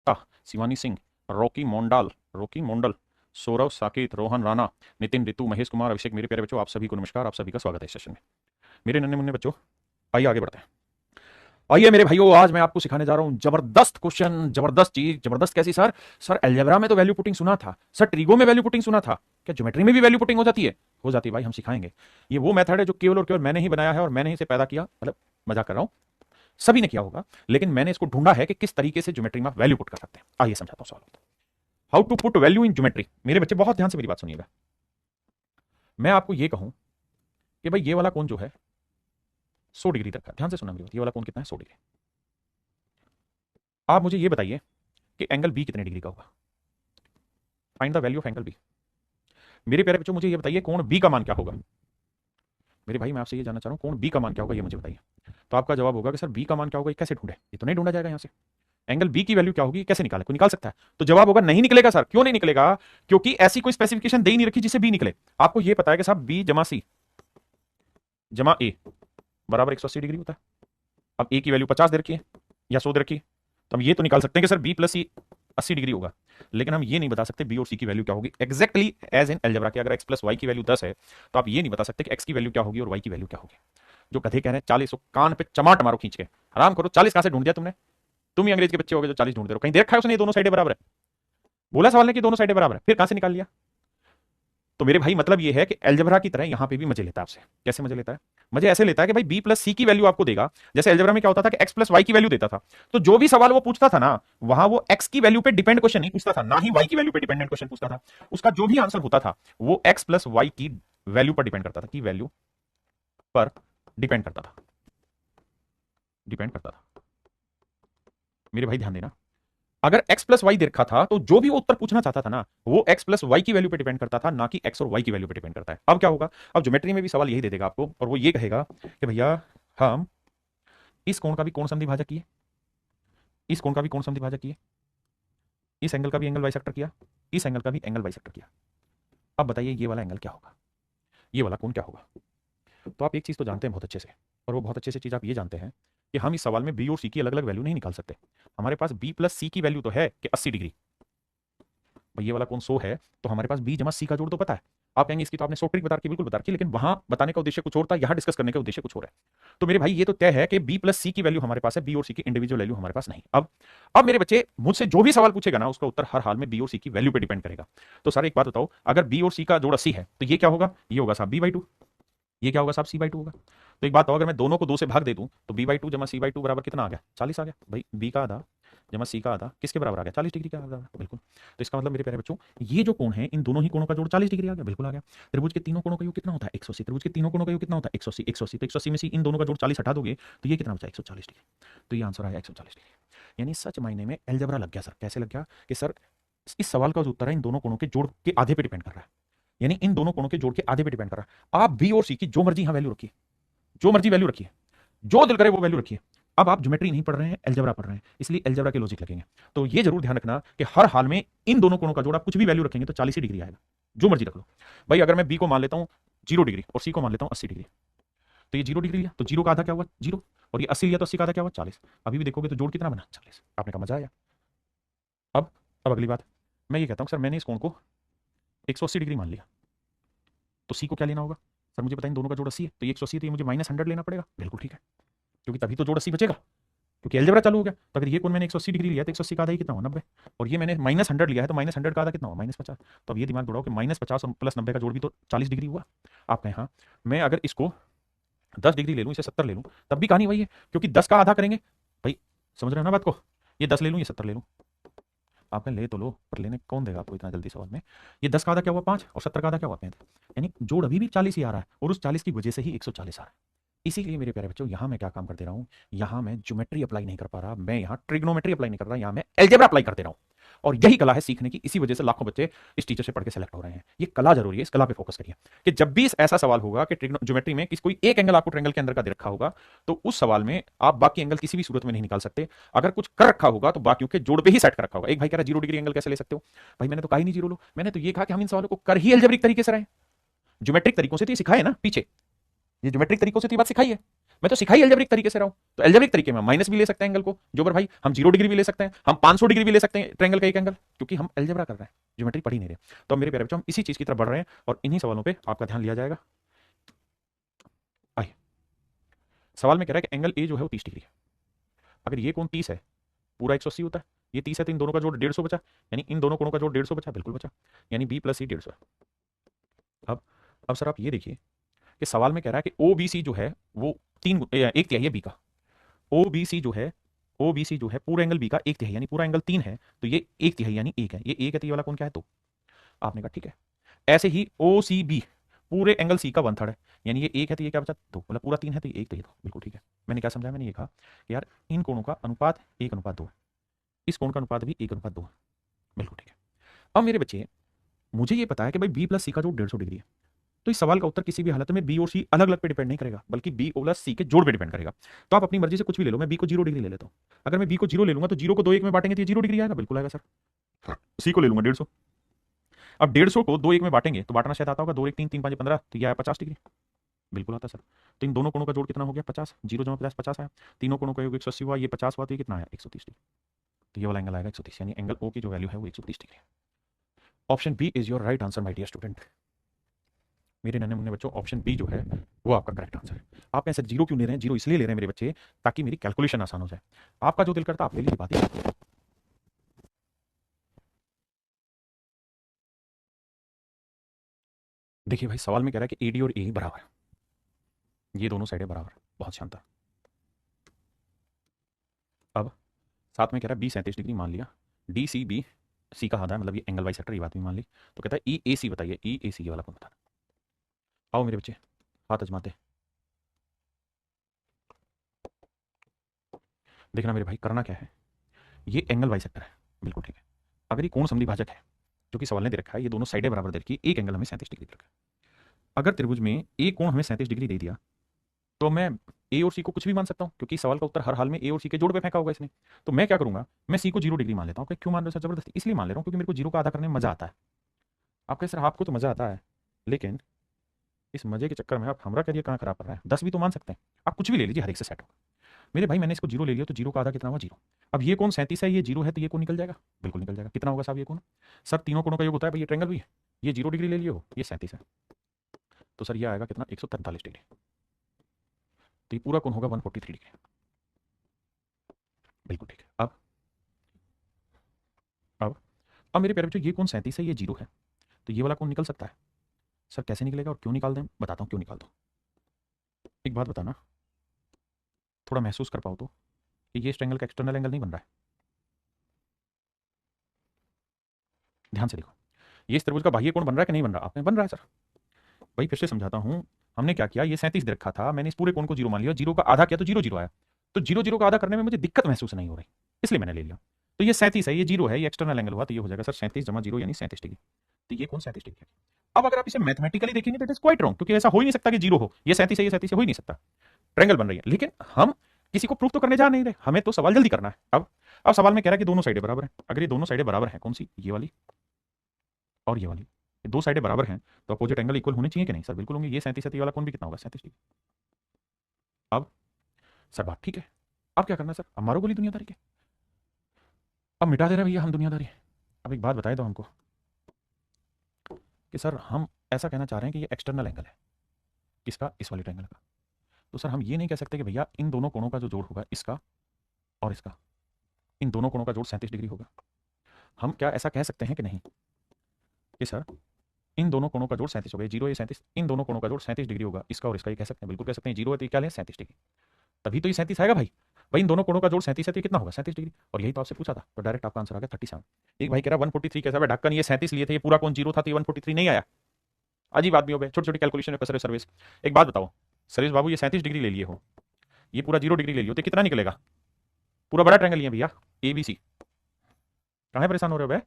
Gupta, Shivani Singh, Rocky Mondal, Saurav Saket, Rohan Rana, Nitin, ऋतु, महेश कुमार, अभिषेक। मेरे प्यारे बच्चों, आप सभी को नमस्कार, आप सभी का स्वागत है इस सेशन में। मेरे नन्हे मुन्ने बच्चों, आइए आगे बढ़ते हैं। आइए मेरे भाइयों, आज मैं आपको सिखाने जा रहा हूं जबरदस्त क्वेश्चन, जबरदस्त चीज। जबरदस्त कैसी सर? सर अलजेब्रा में तो वैल्यू पुटिंग सुना था, सर ट्रिगो में वैल्यू पुटिंग सुना था, क्या ज्योमेट्री में भी वैल्यू पुटिंग हो जाती है? हो जाती है भाई, हम सिखाएंगे। ये वो मेथड है जो केवल और केवल मैंने ही बनाया है और मैंने ही इसे पैदा किया, मतलब मजाक कर रहा हूं, सभी ने किया होगा, लेकिन मैंने इसको ढूंढा है कि किस तरीके से ज्योमेट्री में वैल्यू पुट कर सकते हैं। आइए समझाता हूं सवाल। How to put value in geometry. मेरे बच्चे बहुत ध्यान से मेरी बात सुनिएगा। मैं आपको ये कहूं कि भाई ये वाला कोण जो है 100 डिग्री तक का, ध्यान से सुनना मेरी बात, ये वाला कोण कितना है? 100 डिग्री। आप मुझे ये बताइए कि एंगल बी कितने डिग्री का होगा? Find the value of angle B. मेरे प्यारे बच्चों, मुझे ये बताइए कोण बी का मान क्या होगा? मेरे भाई मैं आपसे ये जानना चाह रहा हूं कोण बी का मान क्या होगा, ये मुझे बताइए। तो आपका जवाब होगा कि सर बी का मान क्या होगा, ये कैसे ढूंढे? ये तो नहीं ढूंढा जाएगा यहां से। एंगल बी की वैल्यू क्या होगी, कैसे निकाले? कोई निकाल सकता है? तो जवाब होगा नहीं निकलेगा सर। क्यों नहीं निकलेगा? क्योंकि ऐसी कोई स्पेसिफिकेशन दे ही नहीं रखी जिसे बी निकले। आपको ये पता है कि साहब बी जमा सी जमा ए बराबर 180 डिग्री होता है। अब ए की वैल्यू 50 दे रखी है या 100 दे रखी है, तो हम ये तो निकाल सकते हैं कि सर बी प्लस सी 80 डिग्री होगा, लेकिन हम ये नहीं बता सकते बी और सी की वैल्यू क्या होगी एग्जैक्टली एज इन अलजेब्रा के। अगर एक्स प्लस वाई की वैल्यू 10 है तो आप ये नहीं बता सकते कि एक्स की वैल्यू क्या होगी और वाई की वैल्यू क्या होगी। जो कथे कह रहे हैं 40, कान पे चमाट मारो खींच के, आराम करो। 40 कहां से ढूंढ दिया तुमने? तुम ही अंग्रेज के बच्चे हो गए जो 40 ढूंढते रहो। कहीं देखा है उसने ये दोनों साइडें बराबर है? बोला सवाल ने कि दोनों साइडें बराबर है, फिर कहां से निकाल लिया? तो मेरे भाई मतलब ये है कि अलजेब्रा की तरह यहां पे भी मजे लेता है आपसे। कैसे मजे लेता है? मजे ऐसे लेता है कि भाई बी प्लस सी की वैल्यू आपको देगा। जैसे अलजेब्रा में क्या होता था कि एक्स प्लस वाई की वैल्यू देता था, तो जो भी सवाल वो पूछता था ना, वहां वो एक्स की वैल्यू पे डिपेंड क्वेश्चन नहीं पूछता था, ना ही वाई की वैल्यू पे डिपेंडेंट क्वेश्चन पूछता था। उसका जो भी आंसर होता था वो एक्स प्लस वाई की वैल्यू पर डिपेंड करता था, की वैल्यू पर डिपेंड करता था, डिपेंड करता था। मेरे भाई ध्यान देना, अगर x प्लस वाई दे रखा था तो जो भी वो उत्तर पूछना चाहता था ना, वो x प्लस वाई की वैल्यू पे डिपेंड करता था, ना कि x और y की वैल्यू पे डिपेंड करता है। अब क्या होगा? अब ज्योमेट्री में भी सवाल यही दे देगा आपको, और वो ये कहेगा कि भैया हम इस कोण का भी कोण समद्विभाजक किए, इस कोण का भी कोण समद्विभाजक किए, इस एंगल का भी एंगल बाइसेक्टर किया, इस एंगल का भी एंगल बाइसेक्टर किया। अब बताइए ये वाला एंगल क्या होगा, ये वाला कोण क्या होगा? तो आप एक चीज तो जानते हैं बहुत अच्छे से, और वो बहुत अच्छे से चीज आप ये जानते हैं कि हम इस सवाल में बी और सी की अलग अलग वैल्यू नहीं निकाल सकते। हमारे पास बी प्लस सी की वैल्यू तो है कि 80 डिग्री। भाई ये वाला कोण 100 है, तो हमारे पास बी जमा सी का जोड़ तो पता है। आप कहेंगे इसकी तो आपने 100 ट्रिक बता रखी, बिल्कुल बता रखी, लेकिन वहां बताने का उद्देश्य कुछ और था, यहां डिस्कस करने का उद्देश्य कुछ और है। तो मेरे भाई ये तो तय है कि बी प्लस सी की वैल्यू हमारे पास है, बी और सी की इंडिविजुअल वैल्यू हमारे पास नहीं। अब मेरे बच्चे मुझसे जो भी सवाल पूछेगा ना, उसका उत्तर हर हाल में बी और सी की वैल्यू पे डिपेंड करेगा। तो सर एक बात बताओ, अगर बी और सी का जोड़ 80 है तो ये क्या होगा? ये होगा साहब b/2। ये क्या होगा साहब? c/2 होगा। तो एक बात बताओ, अगर मैं दोनों को 2 से भाग दे दूं तो b/2 जमा c/2 बराबर कितना आ गया? 40 आ गया। भाई b का आधा जमा c का आधा किसके बराबर आ गया? 40 डिग्री के बराबर। बिल्कुल। तो इसका मतलब मेरे प्यारे बच्चों, ये जो कोण है इन दोनों ही कोणों का जोड़ 40 डिग्री आ गया। बिल्कुल आ गया। त्रिभुज के तीनों कोणों का योग कितना होता है? 180। त्रिभुज के तीनों कोणों का योग कितना होता है? 180। 180 तो 180 में से इन दोनों का जोड़ 40 हटा दोगे तो ये कितना बचा? 140 डिग्री। तो ये आंसर आया 140 डिग्री। यानी सच मायने में अलजेब्रा लग गया सर। कैसे लग गया? कि सर इस सवाल का जो उत्तर है इन दोनों कोणों के जोड़ के आधे पे डिपेंड कर रहा है, यानी इन दोनों कोणों के जोड़ के आधे पे डिपेंड कर रहा है। आप बी और सी की जो मर्जी यहां वैल्यू रखिए, जो मर्जी वैल्यू रखिए, जो दिल करे वो वैल्यू रखिए। अब आप ज्योमेट्री नहीं पढ़ रहे हैं, अलजेब्रा पढ़ रहे हैं, इसलिए अलजेब्रा के लॉजिक लगेंगे। तो ये जरूर ध्यान रखना कि हर हाल में इन दोनों कोणों का जोड़ आप कुछ भी वैल्यू रखेंगे तो 40 ही डिग्री आएगा, जो मर्जी रख लो। भाई अगर मैं बी को मान लेता हूं 0 डिग्री और सी को मान लेता हूं 80 डिग्री, तो ये 0 डिग्री लिया तो 0 का आधा क्या हुआ? 0। और ये 80 लिया तो 80 का आधा क्या हुआ? 40। अभी भी देखोगे तो जोड़ कितना बना? 40। आपने कहा मजा आया। अब अब अगली बात, मैं ये कहता हूं सर मैंने इस कोण को 180 डिग्री मान लिया, तो सी को क्या लेना होगा? सर मुझे बताइए दोनों का जोड़ 80 है, तो ये 180 है, तो ये मुझे -100 लेना पड़ेगा। बिल्कुल ठीक है, क्योंकि तभी तो जोड़ 80 बचेगा, क्योंकि अलजेब्रा चालू हो गया। तो अगर ये कोण मैंने 180 डिग्री लिया है तो 180 का आधा ही कितना हुआ? 90। और ये मैंने -100 लिया है तो -100 का आधा कितना हुआ? -50। तो अब ये दिमाग दौड़ाओ कि -50 और +90 का जोड़ भी तो 40 डिग्री हुआ। आप कहें हाँ, मैं अगर इसको 10 डिग्री ले लूँ, इसे 70 ले लूँ, तब भी कहानी वही है, क्योंकि 10 का आधा करेंगे। भाई समझ रहे हो ना बात को? ये 10 ले लूँ, ये 70 ले लूँ। आप कहें ले तो लो, पर लेने कौन देगा आपको इतना जल्दी सवाल में? ये 10 का आधा क्या हुआ? 5। और 70 का आधा क्या हुआ? 35। यानी जोड़ अभी भी 40 ही आ रहा है, और उस 40 की वजह से ही 140 आ रहा है। इसीलिए मेरे प्यारे बच्चों, यहां मैं क्या काम कर दे रहा हूं, यहां मैं ज्योमेट्री अप्लाई नहीं कर पा रहा, मैं यहां ट्रिग्नोमेट्री अप्लाई नहीं कर रहा, यहां मैं अलजेब्रा अप्लाई कर दे रहा हूं। और यही कला है सीखने की, इसी वजह से लाखों बच्चे इस टीचर से पढ़ के सेलेक्ट हो रहे हैं। ये कला जरूरी है, इस कला पे फोकस करिए कि जब भी ऐसा सवाल होगा कि ज्योमेट्री में किसी कोई एक एंगल आपको ट्रायंगल के अंदर का दे रखा होगा, तो उस सवाल में आप बाकी एंगल किसी भी सूरत में नहीं निकाल सकते। अगर कुछ कर रखा होगा तो बाकियों के जोड़ पे ही सेट कर रखा होगा। एक भाई कह रहा है 0 डिग्री एंगल कैसे ले सकते हो? भाई मैंने तो कहा ही नहीं 0 लो, मैंने तो ये कहा कि हम इन सवालों को कर ही अलजेब्रिक तरीके से रहे, ज्योमेट्रिक तरीकों से तो ये सिखाए ना पीछे, ये ज्योमेट्रिक तरीकों से तो ये बात सिखाई है। मैं तो सिखाई अलजेब्रिक तरीके से रहा हूं। तो अलजेब्रिक तरीके में माइनस भी ले सकते हैं एंगल को, जो भाई हम 0 डिग्री भी ले सकते हैं, हम 500 डिग्री भी ले सकते हैं ट्रायंगल का एक एंगल, क्योंकि हम अलजेब्रा कर रहे हैं, ज्योमेट्री पढ़ ही नहीं रहे। तो अब मेरे प्यारे बच्चों हम इसी चीज की तरफ बढ़ रहे हैं और इन्हीं सवालों पे आपका ध्यान लिया जाएगा। आइए, सवाल में कह रहा है कि एंगल ए जो है वो 30 डिग्री है। अगर ये कोण 30 है, पूरा 180 होता है, ये 30 है तो इन दोनों का जोड़ 150 बचा, यानी इन दोनों कोणों का जोड़ 150 बचा, बिल्कुल बचा, यानी बी प्लस सी 150 है। अब सर आप ये देखिए कि सवाल में कह रहा है कि ओ बी सी जो है वो एक तिहाई है बी का। ओ बी सी जो है, ओ बी सी जो है पूरा एंगल बी का एक तिहाई, यानी पूरा एंगल 3 है, तो ये एक तिहाई यानी एक है, ये एक है तो ये वाला कौन क्या है 2। आपने कहा ठीक है। ऐसे ही ओ सी बी पूरे एंगल सी का 1/3 है, यानी ये एक है तो ये क्या बचा 2, मतलब पूरा 3 है तो ये एक तो ये 2, बिल्कुल ठीक है। मैंने क्या समझा, मैंने ये कहा कि यार इन कोणों का अनुपात 1:2 है, इस कोण का अनुपात भी 1:2 है, बिल्कुल ठीक है। अब मेरे बच्चे मुझे ये पता है कि भाई बी प्लस सी का जोड़ 150 डिग्री है, तो इस सवाल का उत्तर किसी भी हालत में बी और सी अलग अलग पे डिपेंड नहीं करेगा, बल्कि बी प्लस सी के जोड़ पे डिपेंड करेगा। तो आप अपनी मर्जी से कुछ भी ले लो, मैं बी को 0 डिग्री ले लेता हूँ। अगर मैं बी को 0 ले लूंगा तो 0 को 2 1 में बांटेंगे तो ये 0 डिग्री आएगा, बिल्कुल आएगा सर। सी को ले लूंगा 150, अब 150 को 2 1 में बांटेंगे तो बांटना शायद आता होगा, 2 1 3 3 5 15, तो ये आया 50 डिग्री, बिल्कुल आता सर। तो इन दोनों कोणों का जोड़ कितना हो गया 50, 0 जमा 50 50 आया, तीनों कोणों का योग 180 हुआ, ये 50 हुआ तो ये कितना आया 130 डिग्री। तो ये वाला एंगल आएगा 130, यानी एंगल ओ की जो वैल्यू है वो 130 degree. Option B is your right answer my dear student. मेरे नन्हे मुन्ने बच्चों, ऑप्शन बी जो है वो आपका करेक्ट आंसर है। आप ऐसे 0 क्यों ले रहे हैं, 0 इसलिए ले रहे हैं मेरे बच्चे ताकि मेरी कैलकुलेशन आसान हो जाए। आपका जो दिल करता आप ले लीजिए, बात ही। देखिए भाई सवाल में कह रहा है कि एडी और ए बराबर है, ये दोनों साइडें बराबर है, बहुत शानदार। अब साथ में कह रहा है बी 37 डिग्री मान लिया, डी सी बी सी का आधा है, मतलब ये एंगल बाइसेक्टर, ये बात भी मान ली। तो कहता है ई ए सी बताइए, ई ए सी ये वाला कौन बताना। आओ मेरे बच्चे हाथ अजमाते। देखना मेरे भाई करना क्या है, ये एंगल बाइसेक्टर है, बिल्कुल ठीक है। अगर ये कोण समद्विभाजक है, जो कि सवाल ने दे रखा है, ये दोनों साइडें बराबर दे रखी है, एक एंगल हमें 37 डिग्री दे रखा है। अगर त्रिभुज में एक कोण हमें 37 डिग्री दे दिया, तो मैं ए और सी को कुछ भी मान सकता हूं, क्योंकि सवाल का उत्तर हर हाल में ए और सी के जोड़ पे फेंका होगा इसने। तो मैं क्या करूंगा, मैं सी को 0 डिग्री मान लेता हूं। क्यों मान रहे हो सर जबरदस्ती, इसलिए मान ले रहा हूं क्योंकि मेरे को 0 का आधा करने में मजा आता है। आप कहे सर आपको तो मजा आता है, लेकिन इस मजे के चक्कर में आप हमारा करियर कहाँ खराब कर रहा है। 10 भी तो मान सकते हैं, आप कुछ भी ले लीजिए, हर एक से सेट होगा। मेरे भाई मैंने इसको 0 ले लिया तो 0 का आधा कितना हुआ 0। अब ये कौन 37 है, ये 0 है, तो ये कौन निकल जाएगा, बिल्कुल निकल जाएगा। कितना होगा साहब ये कौन, सर तीनों कोणों का योग होता है भाई, ये ट्रायंगल भी है, ये 0 डिग्री ले लियो, ये 37 है, तो सर ये आएगा कितना 143 डिग्री। तो ये पूरा कौन होगा 143 डिग्री, बिल्कुल ठीक है। अब अब मेरे प्यारे बच्चों ये कौन 37 है, ये 0 है, तो ये वाला कौन निकल सकता है। सर कैसे निकलेगा और क्यों निकाल दें, बताता हूँ क्यों निकाल दो। एक बात बताना, थोड़ा महसूस कर पाओ तो, कि ये इस ट्रायंगल का एक्सटर्नल एंगल नहीं बन रहा है। ध्यान से देखो, ये इस त्रिभुज का बाह्य कोण बन रहा है कि नहीं बन रहा, आपने बन रहा है सर। भाई फिर से समझाता हूँ, हमने क्या किया, ये 37 दे रखा था, मैंने इस पूरे कोण को 0 मान लिया, 0 का आधा किया तो 0 0 आया। तो 0 0 का आधा करने में मुझे दिक्कत महसूस नहीं हो रही, इसलिए मैंने ले लिया। तो ये 37 है, ये 0 है, ये एक्सटर्नल एंगल हुआ, तो ये हो जाएगा सर 37 जमा 0 यानी 37 डिग्री। तो ये कौन 37 डिग्री है। अब अगर आप इसे मैथमेटिकली देखेंगे तो इट इज क्वाइट रॉन्ग, क्योंकि ऐसा हो ही नहीं सकता कि 0 हो, ये 37 है, ये 37 हो ही नहीं सकता, ट्रायंगल बन रही है। लेकिन हम किसी को प्रूफ तो करने जा नहीं रहे, हमें तो सवाल जल्दी करना है। अब सवाल में कह रहा है कि दोनों साइडें बराबर हैं। अगर ये दोनों साइडें बराबर हैं, कौन सी, ये वाली और ये वाली, ये दो साइडें बराबर हैं, तो अपोजिट एंगल इक्वल होने चाहिए कि नहीं सर, बिल्कुल होंगे। ये 37 है, तो ये वाला कौन भी कितना होगा 37 डिग्री। अब सर बात ठीक है, अब क्या करना है सर, अब मारो गोली दुनियादारी के, अब मिटा दे रहे भैया हम दुनियादारी। अब एक बात बताए दो हमको कि सर हम ऐसा कहना चाह रहे हैं कि ये एक्सटर्नल एंगल है, किसका, इस वाले ट्रायंगल का। तो सर हम ये नहीं कह सकते कि भैया इन दोनों कोणों का जो जोड़ होगा, इसका और इसका, इन दोनों कोणों का जोड़ 37 डिग्री होगा। हम क्या ऐसा कह सकते हैं कि नहीं कि सर इन दोनों कोणों का जोड़ 37 हो गया, 0 ये 37, इन दोनों कोणों का जोड़ 37 डिग्री होगा, इसका और इसका, ये कह सकते हैं, बिल्कुल कह सकते हैं। 0 है तो क्या लें 37 डिग्री, तभी तो ये 37 आएगा भाई। भाई इन दोनों कोणों का जोड़ 37 है तो ये कितना होगा 37 डिग्री, और यही तो आपसे पूछा था, तो डायरेक्ट आपका आंसर आ गया 37। एक भाई कह रहा 143 कैसा है, ढक्कन ये 37 लिए थे, ये पूरा कौन 0 था तो ये 143 नहीं आया। अजीब आदमी हो गए, छोटी छोटी कैलकुलेशन में फंस रहे सर्विस। एक बात बताओ सर्विस बाबू, ये 37 डिग्री ले लिए हो, ये पूरा 0 डिग्री ले लियो, तो कितना निकलेगा, पूरा बड़ा ट्रायंगल लिए भैया ए बी सी। कहाँ परेशान हो रहे हो भाई,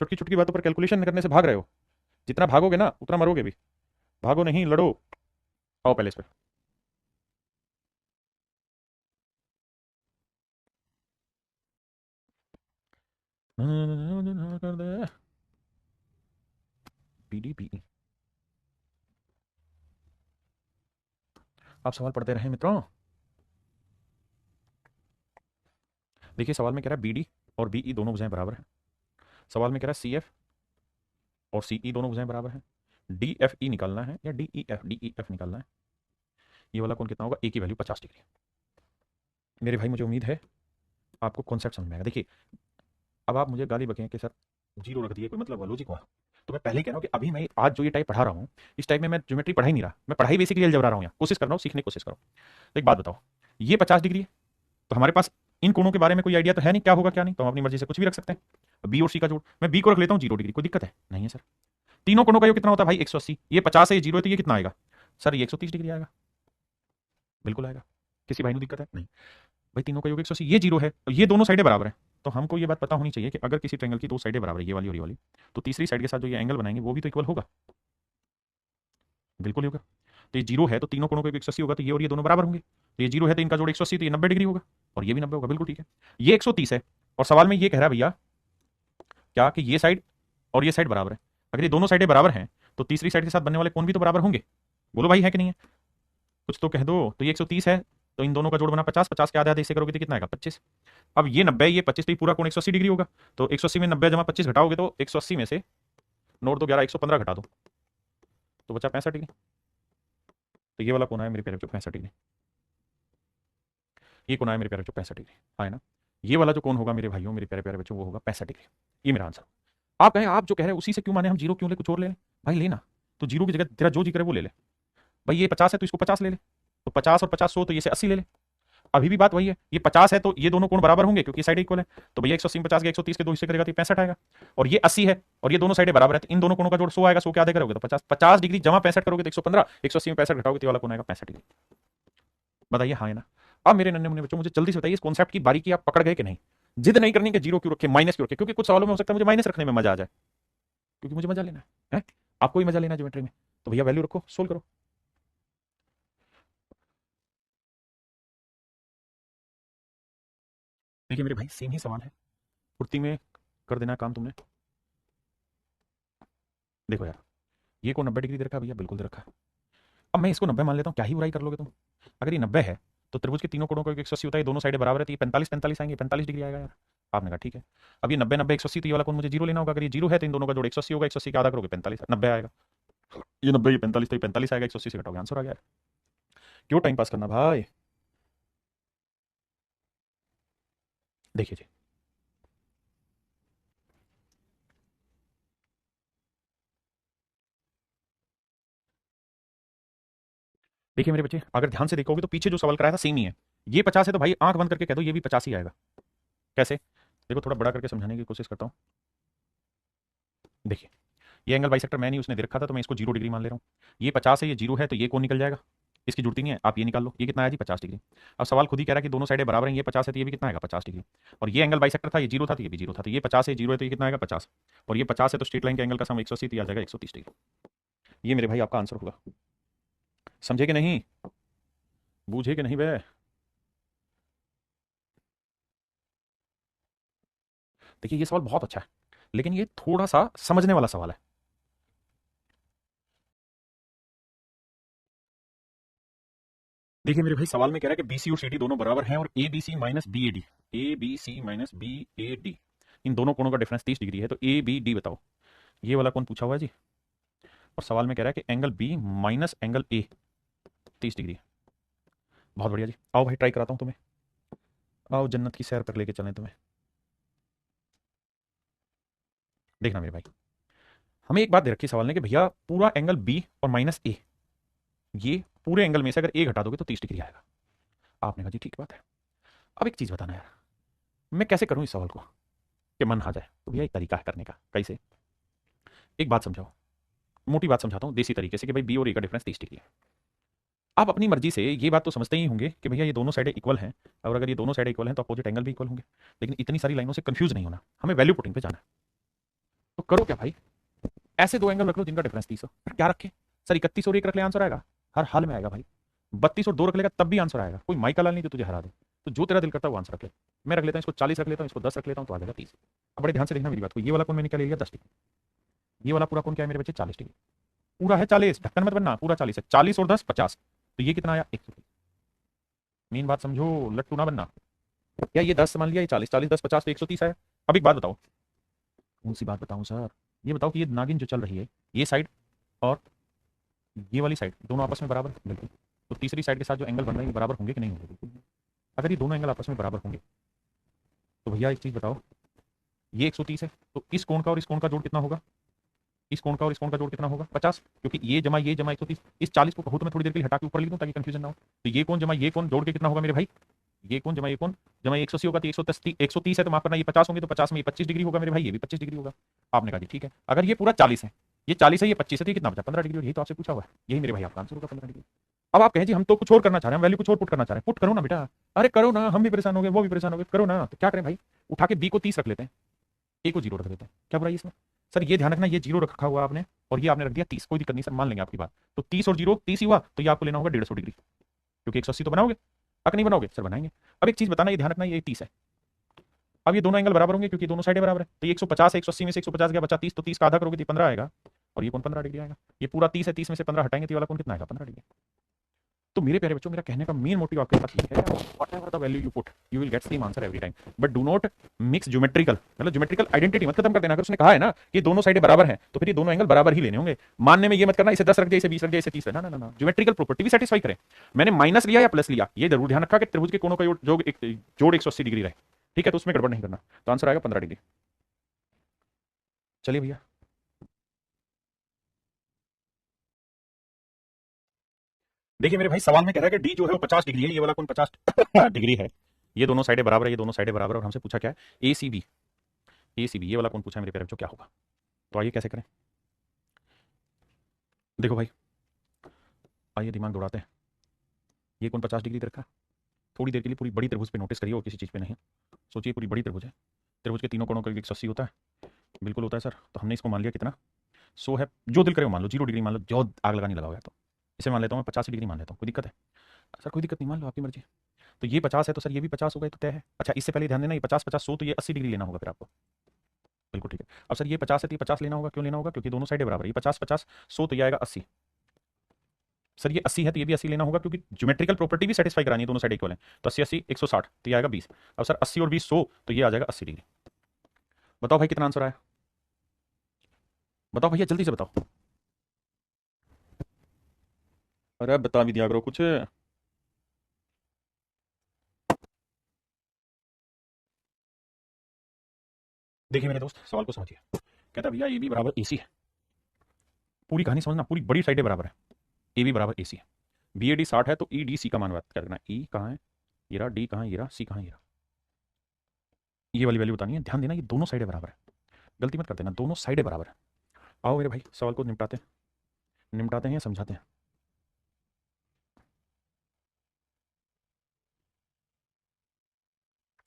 चुटकी चुटकी बातों पर कैलकुलेशन करने से भाग रहे हो, जितना भागोगे ना उतना मरोगे भी। भागो नहीं, लड़ो। आओ पहले इस पे। कर दे पीडीपी। आप सवाल पढ़ते रहे मित्रों। देखिए सवाल में कह रहा है बी डी और बी ई दोनों भुजाएं बराबर हैं। सवाल में कह रहा है सी एफ और सी ई दोनों भुजाएं बराबर हैं। डी एफ ई निकालना है या डी ई एफ निकालना है। ये वाला कोण कितना होगा, ए की वैल्यू 50 डिग्री। मेरे भाई मुझे उम्मीद है आपको कॉन्सेप्ट समझ में आएगा। देखिए अब आप मुझे गाली बकें कि सर जीरो रख दिए, कोई मतलब हुआ, लॉजिक हुआ। तो मैं पहले ही कह रहा हूँ कि अभी मैं आज जो ये टाइप पढ़ा रहा हूँ, इस टाइप में मैं ज्योमेट्री पढ़ा ही नहीं रहा, मैं पढ़ाई बेसिकली अलजेब्रा रहा हूँ, यहाँ कोशिश कर रहा हूँ, सीखने की कोशिश करो। तो एक बात बताओ, ये 50 डिग्री है, तो हमारे पास इन कोणों के बारे में कोई आइडिया तो है नहीं क्या होगा क्या नहीं, तो हम अपनी मर्जी से कुछ भी रख सकते हैं। बी और सी का जोड़, मैं बी को रख लेता हूँ 0 डिग्री, कोई दिक्कत है नहीं है सर। तीनों कोणों का योग कितना होता है भाई 180, ये 50 है ये 0 है, तो ये कितना आएगा सर, ये 130 डिग्री आएगा। बिल्कुल आएगा, किसी भाई को दिक्कत है नहीं भाई, तीनों का योग 180, ये 0 है, ये दोनों साइडें बराबर है। तो हमको ये बात पता होनी चाहिए कि अगर किसी ट्रायंगल की दो साइडें बराबर है, ये वाली और ये वाली, तो तीसरी साइड के साथ जो ये एंगल बनाएंगे वो भी तो इक्वल होगा। बिल्कुल होगा। तो ये 0 है तो तीनों कोणों का 180 होगा, तो ये और ये दोनों बराबर होंगे। तो ये 0 है तो इनका जोड़ 180, तो ये 90 डिग्री होगा, और ये भी 90 होगा। बिल्कुल ठीक है। ये 130 है और सवाल में ये कह रहा है भैया क्या कि ये साइड और ये साइड बराबर है। अगर ये दोनों साइडें बराबर हैं तो तीसरी साइड के साथ बनने वाले कोण भी तो बराबर होंगे। बोलो भाई है कि नहीं है, कुछ तो कह दो। तो ये 130 है तो इन दोनों का जोड़ बना 50, 50 के आधे आधे इससे करोगे तो कितना आएगा 25। अब ये 90 ये 25, तो ये पूरा कोण 180 डिग्री होगा। तो 180 में 90 जमा 25 घटाओगे तो 180 में से नोट दो 11, 115 घटा दो तो बचा 65 डिग्री। तो ये वाला कोण है मेरे प्यारे बच्चों 65 डिग्री। ये कोण है मेरे प्यारे बच्चों 65 डिग्री, है ना। ये वाला जो कोण होगा मेरे भाइयों मेरे प्यारे प्यारे बच्चों वो होगा 65 डिग्री। ये मेरा आंसर। आप कहें आप जो कह रहे हैं उसी से क्यों माने, हम जीरो क्यों ले, कुछ और ले लें भाई, लेना तो जीरो की जगह तेरा जो जी करे वो ले ले भाई। ये 50 है तो इसको 50 ले ले, तो 50 और 50 100, तो ये से 80 ले ले। अभी भी बात वही है, ये 50 है तो ये दोनों कोण बराबर होंगे क्योंकि साइड इक्वल है। तो भैया 180 50 के 130 के दो हिस्से करेगा तो 65 आएगा। और ये 80 है और ये दोनों साइडें बराबर है, तो इन दोनों कोणों का जोड़ 100 आएगा। 100 के आधे करोगे तो 50, 50 डिग्री जमा 65 करोगे तो 115, 180 में 65 घटाओगे तो ये वाला कोण आएगा 65 डिग्री। बताइए हाँ है ना। अब मेरे नन्हे मुन्ने बच्चों मुझे जल्दी से बताइए इस कॉन्सेप्ट की बारीकी आप पकड़ गए कि नहीं। जिद नहीं करनी कि जीरो क्यों रखे, माइनस क्यों रखे, क्योंकि कुछ सवालों में हो सकता है मुझे माइनस रखने में मजा आ जाए, क्योंकि मुझे मजा लेना है। आपको भी मजा लेना है ज्योमेट्री में, तो भैया वैल्यू रखो, सोल्व करो। देखिए मेरे भाई सेम ही सवाल है, फुर्ती में कर देना काम तुमने। देखो यार ये को 90 डिग्री दे रखा है भैया, बिल्कुल दे रखा है। अब मैं इसको 90 मान लेता हूँ, क्या ही बुराई कर लोगे तुम। अगर ये 90 है तो त्रिभुज के तीनों कोणों का 180 होता है, दोनों साइडें बराबर है, तो ये 45 45 आएंगे, 45 डिग्री आएगा यार। आपने कहा ठीक है। अब ये 90 90 180, तो ये वाला कोण मुझे जीरो लेना होगा। अगर ये जीरो है तो इन दोनों का जोड़ 180 होगा, 180 का आधा करोगे 45, 90 आएगा। ये 90 ये 45, तो ये 45 आएगा, 180 से घटाओगे, आंसर आ गया। क्यों टाइम पास करना भाई। देखिए जी देखिए मेरे बच्चे, अगर ध्यान से देखोगे तो पीछे जो सवाल कराया था सेम ही है। ये 50 है तो भाई आंख बंद करके कह दो ये भी 50 ही आएगा। कैसे, देखो थोड़ा बड़ा करके समझाने की कोशिश करता हूँ। देखिए ये एंगल बाइसेक्टर मैं नहीं उसने दे रखा था, तो मैं इसको 0 डिग्री मान ले रहा हूँ। ये 50 है ये 0 है तो ये कौन निकल जाएगा, इसकी जुड़ती नहीं है, आप ये निकाल लो। ये कितना है जी 50 डिग्री। अब सवाल खुद ही कह रहा है कि दोनों साइडें बराबर हैं, ये 50 है तो ये भी कितना आएगा 50 डिग्री। और ये एंगल बाइसेक्टर था, ये 0 था तो ये भी 0 था, तो ये 50 है 0 है तो ये कितना आएगा 50। और ये 50 है तो स्ट्रेट लाइन के एंगल का सम 180, तो ये आ जाएगा 130 डिग्री। ये मेरे भाई आपका आंसर होगा। समझे कि नहीं, बूझे कि नहीं बे। देखिए ये सवाल बहुत अच्छा है लेकिन ये थोड़ा सा समझने वाला सवाल है। देखिए मेरे भाई सवाल में कह रहा है कि बीसी और सीडी दोनों बराबर हैं और A B C minus B A D, A B C minus B A D, इन दोनों कोणों का डिफरेंस 30 डिग्री है, तो ए बी डी बताओ। ये वाला कौन पूछा हुआ है जी। और सवाल में कह रहा है कि angle B minus angle A 30 degree है। बहुत बढ़िया जी, आओ भाई ट्राई कराता हूँ तुम्हें, आओ जन्नत की सैर पर लेके चलें तुम्हें। देखना मेरे भाई, हमें एक बात दे रखी सवाल ने कि भैया पूरा एंगल बी और माइनस ए, ये पूरे एंगल में से अगर ए घटा दोगे तो 30 डिग्री आएगा। आपने कहा जी ठीक बात है। अब एक चीज बताना यार, मैं कैसे करूं इस सवाल को कि मन आ जाए, तो भैया एक तरीका है करने का। कैसे, एक बात समझाओ, मोटी बात समझाता हूं देसी तरीके से कि भाई बी और ए का डिफरेंस 30 डिग्री है। आप अपनी मर्जी से ये बात तो समझते ही होंगे कि भैया ये दोनों साइडें इक्वल हैं, और अगर ये दोनों साइडें इक्वल हैं तो अपोजिट एंगल भी इक्वल होंगे। लेकिन इतनी सारी लाइनों से कंफ्यूज नहीं होना, हमें वैल्यू पुटिंग पे जाना है। तो करो क्या भाई, ऐसे दो एंगल रख लो जिनका डिफरेंस 30 हो। फिर क्या रखे सर, 31 और 1 रख ले, आंसर आएगा, हर हाल में आएगा भाई। 32 और 2 रख लेगा तब भी आंसर आएगा, कोई माइका लाल नहीं जो तुझे हरा दे। तो जो तेरा दिल करता है वो आंसर रख ले। मैं रख लेता हूँ इसको 40 रख लेता हूँ, इसको 10 रख लेता हूँ, तो आ जाएगा 30। अब बड़े ध्यान से देखना मेरी बात को, ये वाला कौन मैंने क्या ले लिया 10 डिग्री, ये वाला पूरा कौन क्या है मेरे बच्चे 40 डिग्री। पूरा है 40, ढक्कन मत बनना, पूरा 40 है। 40 और 10 50, तो ये कितना आया 130। मेन बात समझो, लट्टू ना बनना। क्या ये 10 मान लिया, ये 40, 40 10 50 तो 130 आया। अब एक बात बताओ, कौन सी बात बताऊं सर, ये बताओ कि ये नागिन जो चल रही है, ये साइड और ये वाली साइड दोनों आपस में बराबर, बिल्कुल। तो तीसरी साइड के साथ जो एंगल बन रहे हैं ये बराबर होंगे कि नहीं होंगे? बिल्कुल। अगर ये दोनों एंगल आपस में बराबर होंगे तो भैया एक चीज बताओ, ये 130 है तो इस कोण का और इस कोण का जोड़ कितना होगा? इस कोण का और इस कोण का जोड़ कितना होगा? 50, क्योंकि ये जमा 130। इस 40 को कहूं तो मैं थोड़ी देर के लिए हटा के ऊपर लिख दूं ताकि कंफ्यूजन ना हो। तो ये कोण जमा ये कोण जोड़ के कितना होगा मेरे भाई? ये कोण जमा ये कोण जमा 180 होगा तो 130 है तो माफ करना, ये 50 होंगे तो 50 में ये 25 डिग्री होगा मेरे भाई, ये भी 25 डिग्री होगा। आपने कहा जी ठीक है। अगर ये पूरा 40 है, ये 40 है, ये 25 है, तो ये कितना बचा? 15 डिग्री। और यही तो आपसे पूछा हुआ है, यही मेरे भाई आपका आंसर होगा 15 डिग्री। अब आप कहें जी हम तो कुछ और करना चाह रहे हैं, हम वैल्यू कुछ और पुट करना चाह रहे हैं, पुट करो ना बेटा। अरे करो ना, हम भी परेशान हो गए, वो भी परेशान हो गए, करो ना। तो क्या करें भाई, उठा के बी को 30 रख लेते हैं, ए को 0 रख देते हैं, क्या बुराई इसमें? सर ये ध्यान रखना, ये 0 रखा हुआ आपने और ये आपने रख दिया 30, कोई दिक्कत नहीं सर, मान लेंगे आपकी बात। तो 30 और 0 30 ही हुआ, तो ये आपको लेना होगा 150 डिग्री, क्योंकि 180 तो बनाओगे। अगर नहीं बनाओगे सर बनाएंगे। अब एक चीज बताना, ये ध्यान रखना, ये 30 है। अब ये दोनों एंगल बराबर होंगे क्योंकि दोनों साइडें बराबर है। तो ये 150 है, 180 में से 150 गया, बचा 30, तो 30 का आधा करोगे तो 15 आएगा, और ये कौन 15 डिग्री आएगा। ये पूरा 30 है, 30 में से 15 हटाएंगे तो ये वाला कौन कितना आएगा? 15 डिग्री। तो मेरे प्यारे बच्चों, मेरा कहने का मेन मोटिव आपके पास ये है, whatever the value you put you will get same answer every time, but do not mix geometrical, मतलब ज्योमेट्रिकल आइडेंटिटी मत खत्म कर देना। अगर उसने कहा है ना कि दोनों साइडें बराबर हैं तो फिर ये दोनों एंगल बराबर ही लेने होंगे। मानने में ये मत करना इसे 10 रख दिया, इसे 20 रख दिया, इसे 30 ना ना ना, ज्योमेट्रिकल प्रॉपर्टी भी सेटिस्फाई करें। मैंने माइनस लिया या प्लस लिया, ये जरूर ध्यान रखा कि त्रिभुज के कोणों का जोड़ 180 डिग्री रहे, ठीक है? तो उसमें गड़बड़ नहीं करना। तो आंसर आएगा 15 डिग्री। चलिए भैया, देखिए मेरे भाई, सवाल में कह रहा है कि डी जो है वो 50 डिग्री है, ये वाला कौन 50 डिग्री है, ये दोनों साइडें बराबर है, ये दोनों साइडें बराबर है, और हमसे पूछा क्या है? ए सी बी, ए सी बी, ये वाला कौन पूछा है मेरे प्यारे बच्चों, क्या होगा? तो आइए कैसे करें, देखो भाई, आइए दिमाग दौड़ाते हैं। ये कौन 50 डिग्री रखा है? थोड़ी देर के लिए पूरी बड़ी त्रिभुज पे नोटिस करिए और किसी चीज़ पे नहीं। सोचिए पूरी बड़ी त्रिभुज है, त्रिभुज के तीनों कोणों का 180 होता है, बिल्कुल होता है सर। तो हमने इसको मान लिया कितना? 100 है, जो दिल करे वो मान लो, 0 डिग्री मान लो, जो आग लगाने लगा हुआ है। तो इसे मान लेता हूँ मैं 50 डिग्री मान लेता हूँ, कोई दिक्कत है? सर कोई दिक्कत नहीं, मान लो आपकी मर्जी। तो ये 50 है तो सर ये भी 50 होगा, ये तो तय है। अच्छा इससे पहले ध्यान देना, ये 50 50 100, तो ये 80 डिग्री लेना होगा फिर आपको, बिल्कुल ठीक है। अब सर ये 50 है तो ये 50 लेना होगा, क्यों लेना होगा? क्योंकि दोनों साइडें बराबर है, ये 50 50 100 तो ये आएगा 80। सर ये 80 है तो ये भी 80 लेना होगा, क्योंकि ज्योमेट्रिकल प्रॉपर्टी भी सेटिस्फाई करानी है, दोनों साइड इक्वल है। तो 80 80 160 तो ये आएगा 20। अब सर 80 और 20 100, तो ये आ जाएगा 80 डिग्री। बताओ भाई कितना आंसर आया? बताओ भैया जल्दी से बताओ। अरे बता भी दिया करो कुछ। देखिए मेरे दोस्त, सवाल को समझिए। कहता है भैया ए बी बराबर ए सी है, पूरी कहानी समझना, पूरी बड़ी साइडें बराबर है, ए बी बराबर ए सी है, बी ए डी 60 है तो ई डी सी का मान बात करना। ई कहाँ है? ये रहा, डी कहाँ है? ये रहा, सी कहाँ है? ये रहा। ये वाली वैल्यू बतानी है, ध्यान देना, ये दोनों साइडें बराबर है, गलती मत कर देना, दोनों साइडें बराबर है। आओ मेरे भाई सवाल को निपटाते हैं या समझाते हैं?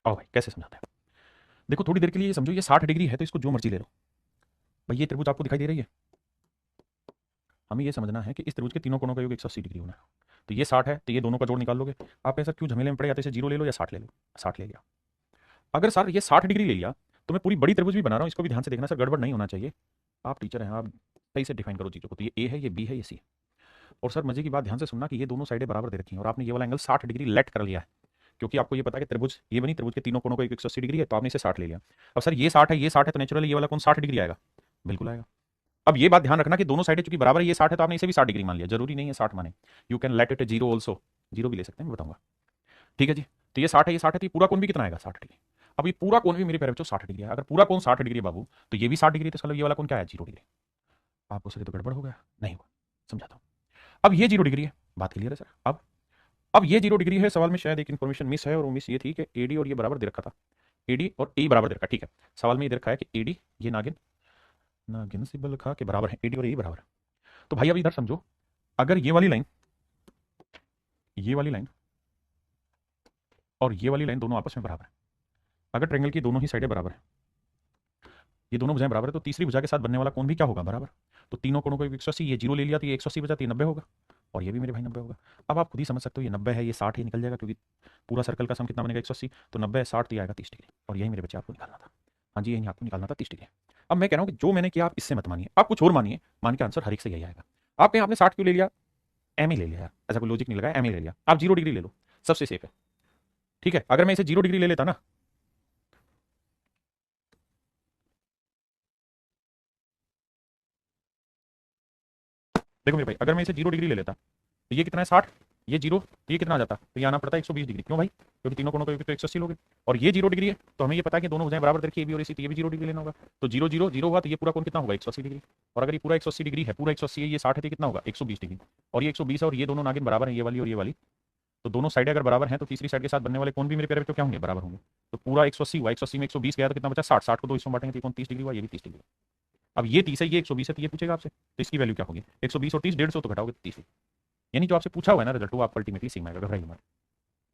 आओ भाई कैसे समझाते हैं? देखो थोड़ी देर के लिए ये समझो, ये 60 डिग्री है तो इसको जो मर्जी ले लो। भाई ये त्रिभुज आपको दिखाई दे रही है, हमें ये समझना है कि इस त्रिभुज के तीनों कोणों का योग 180 डिग्री होना है। तो ये 60 है तो ये दोनों का जोड़ निकाल लोगे। आप ऐसा क्यों झमेले में पड़े, या तो इसे 0 ले लो या 60 ले लो। 60 ले लिया। अगर सर ये 60 डिग्री ले लिया तो मैं पूरी बड़ी त्रिभुज भी बना रहा हूँ, इसको भी ध्यान से देखना सर, गड़बड़ नहीं होना चाहिए। आप टीचर हैं, आप सही से डिफाइन करो चीज़ों को। तो ये ए है, ये बी है, ये सी है। और सर मजे की बात ध्यान से सुनना कि ये दोनों साइडें बराबर दे रखी हैं और आपने ये वाला एंगल 60 डिग्री लेट कर लिया है, क्योंकि आपको ये पता है कि त्रिभुज ये बनी, त्रिभुज के तीनों कोणों को 180 डिग्री है, तो आपने इसे 60 ले लिया। अब सर ये 60 है, ये 60 है, तो नेचुरली ये वाला कौन 60 डिग्री आएगा? बिल्कुल आएगा। अब ये बात ध्यान रखना कि दोनों साइडें चूंकि बराबर है, ये 60 है तो आपने इसे भी 60 डिग्री मान लिया, जरूरी नहीं है 60 माने, you can let it 0 also, 0 भी ले सकते हैं, मैं बताऊंगा। ठीक है जी। तो ये 60 है, ये 60 है, तो ये पूरा कोण भी कितना आएगा? 60 डिग्री। अब ये पूरा कोण भी मेरे प्यारे बच्चों 60 डिग्री है। अगर पूरा कोण 60 डिग्री है बाबू, तो ये भी 60 डिग्री, तो इसका मतलब ये वाला कोण क्या है? 0 डिग्री। आपको सर ये तो गड़बड़ हो गया, नहीं हुआ, समझाता हूँ। अब ये 0 डिग्री है, बात क्लियर है सर? अब ये 0 डिग्री है, सवाल में शायद एक इन्फॉर्मेशन मिस है, और वो मिस ये थी कि एडी और ये बराबर दे रखा था, एडी और ए बराबर दे रखा, ठीक है। सवाल में ये दे रखा है कि एडी, ये नागिन, नागिन सिंबल लिखा के बराबर है, एडी और ए बराबर है। तो भाई अब इधर समझो, अगर ये वाली लाइन और ये वाली लाइन दोनों आपस में बराबर है, अगर ट्रायंगल की दोनों ही साइडें बराबर है, ये दोनों भुजाएं बराबर है, तो तीसरी भुजा के साथ बनने वाला कोण भी क्या होगा? बराबर। तो तीनों कोणों को 180, ये 0 ले लिया तो ये 180 बचा, तो ये 90 होगा, और ये भी मेरे भाई 90 होगा। अब आप खुद ही समझ सकते हो, ये 90 है, ये 60 ही निकल जाएगा, क्योंकि पूरा सर्कल का सम कितना बनेगा? 180, तो 90 60 तो ये आएगा 30 डिग्री, और यही मेरे बच्चे आपको निकालना था। हाँ जी, यही आपको निकालना था 30 डिग्री। अब मैं कह रहा हूँ कि जो मैंने किया आप इससे मत मानिए, आप कुछ और मानिए, मान के आंसर हर एक से यही आएगा। आप कहें आपने 60 क्यों ले लिया, एम ही ले लिया यार, ऐसा कोई लॉजिक नहीं लगा, एम ही ले लिया। आप 0 डिग्री ले लो, सबसे सेफ है। ठीक है, अगर मैं इसे 0 डिग्री ले लेता ना, देखो मेरे भाई, अगर मैं इसे 0 डिग्री ले लेता तो ये कितना है 60, ये 0, तो ये कितना आ जाता, तो ये आना पड़ता है 120 डिग्री। क्यों भाई? क्योंकि तीनों कोणों को तो 180 लोगे, और ये 0 डिग्री है, तो हमें ये पता है कि दोनों भुजाएं बराबर देखिए, ए बी और सी, तो ये भी 0 डिग्री लेना होगा। तो 0 0 0 हुआ, तो ये पूरा कोण कितना होगा 180 डिग्री। और अगर ये पूरा 180 डिग्री है, पूरा 180 है, ये 60 है, तो कितना होगा 120 डिग्री। और ये 120 है, और ये दोनों नागिन बराबर है, ये वाली और ये वाली, तो दोनों साइडें अगर बराबर हैं तो तीसरी साइड के साथ बनने वाले कोण भी मेरे प्यारे बच्चों क्या होंगे, बराबर होंगे। तो पूरा 180 हुआ, 180 में 120 गया तो कितना बचा 60, 60 को 2 हिस्सों में बांटेंगे, तो ये कोण 30 डिग्री हुआ, ये भी 30 डिग्री। अब ये 30 है, ये 120 है, तो ये पूछेगा आपसे, तो इसकी वैल्यू क्या होगी 120 और 30, 150 तो घटाओगे 30, यानी जो आपसे पूछा हुआ है ना रिजल्ट, वो आपको अल्टीमेटली सेम आएगा, घबराइए मत,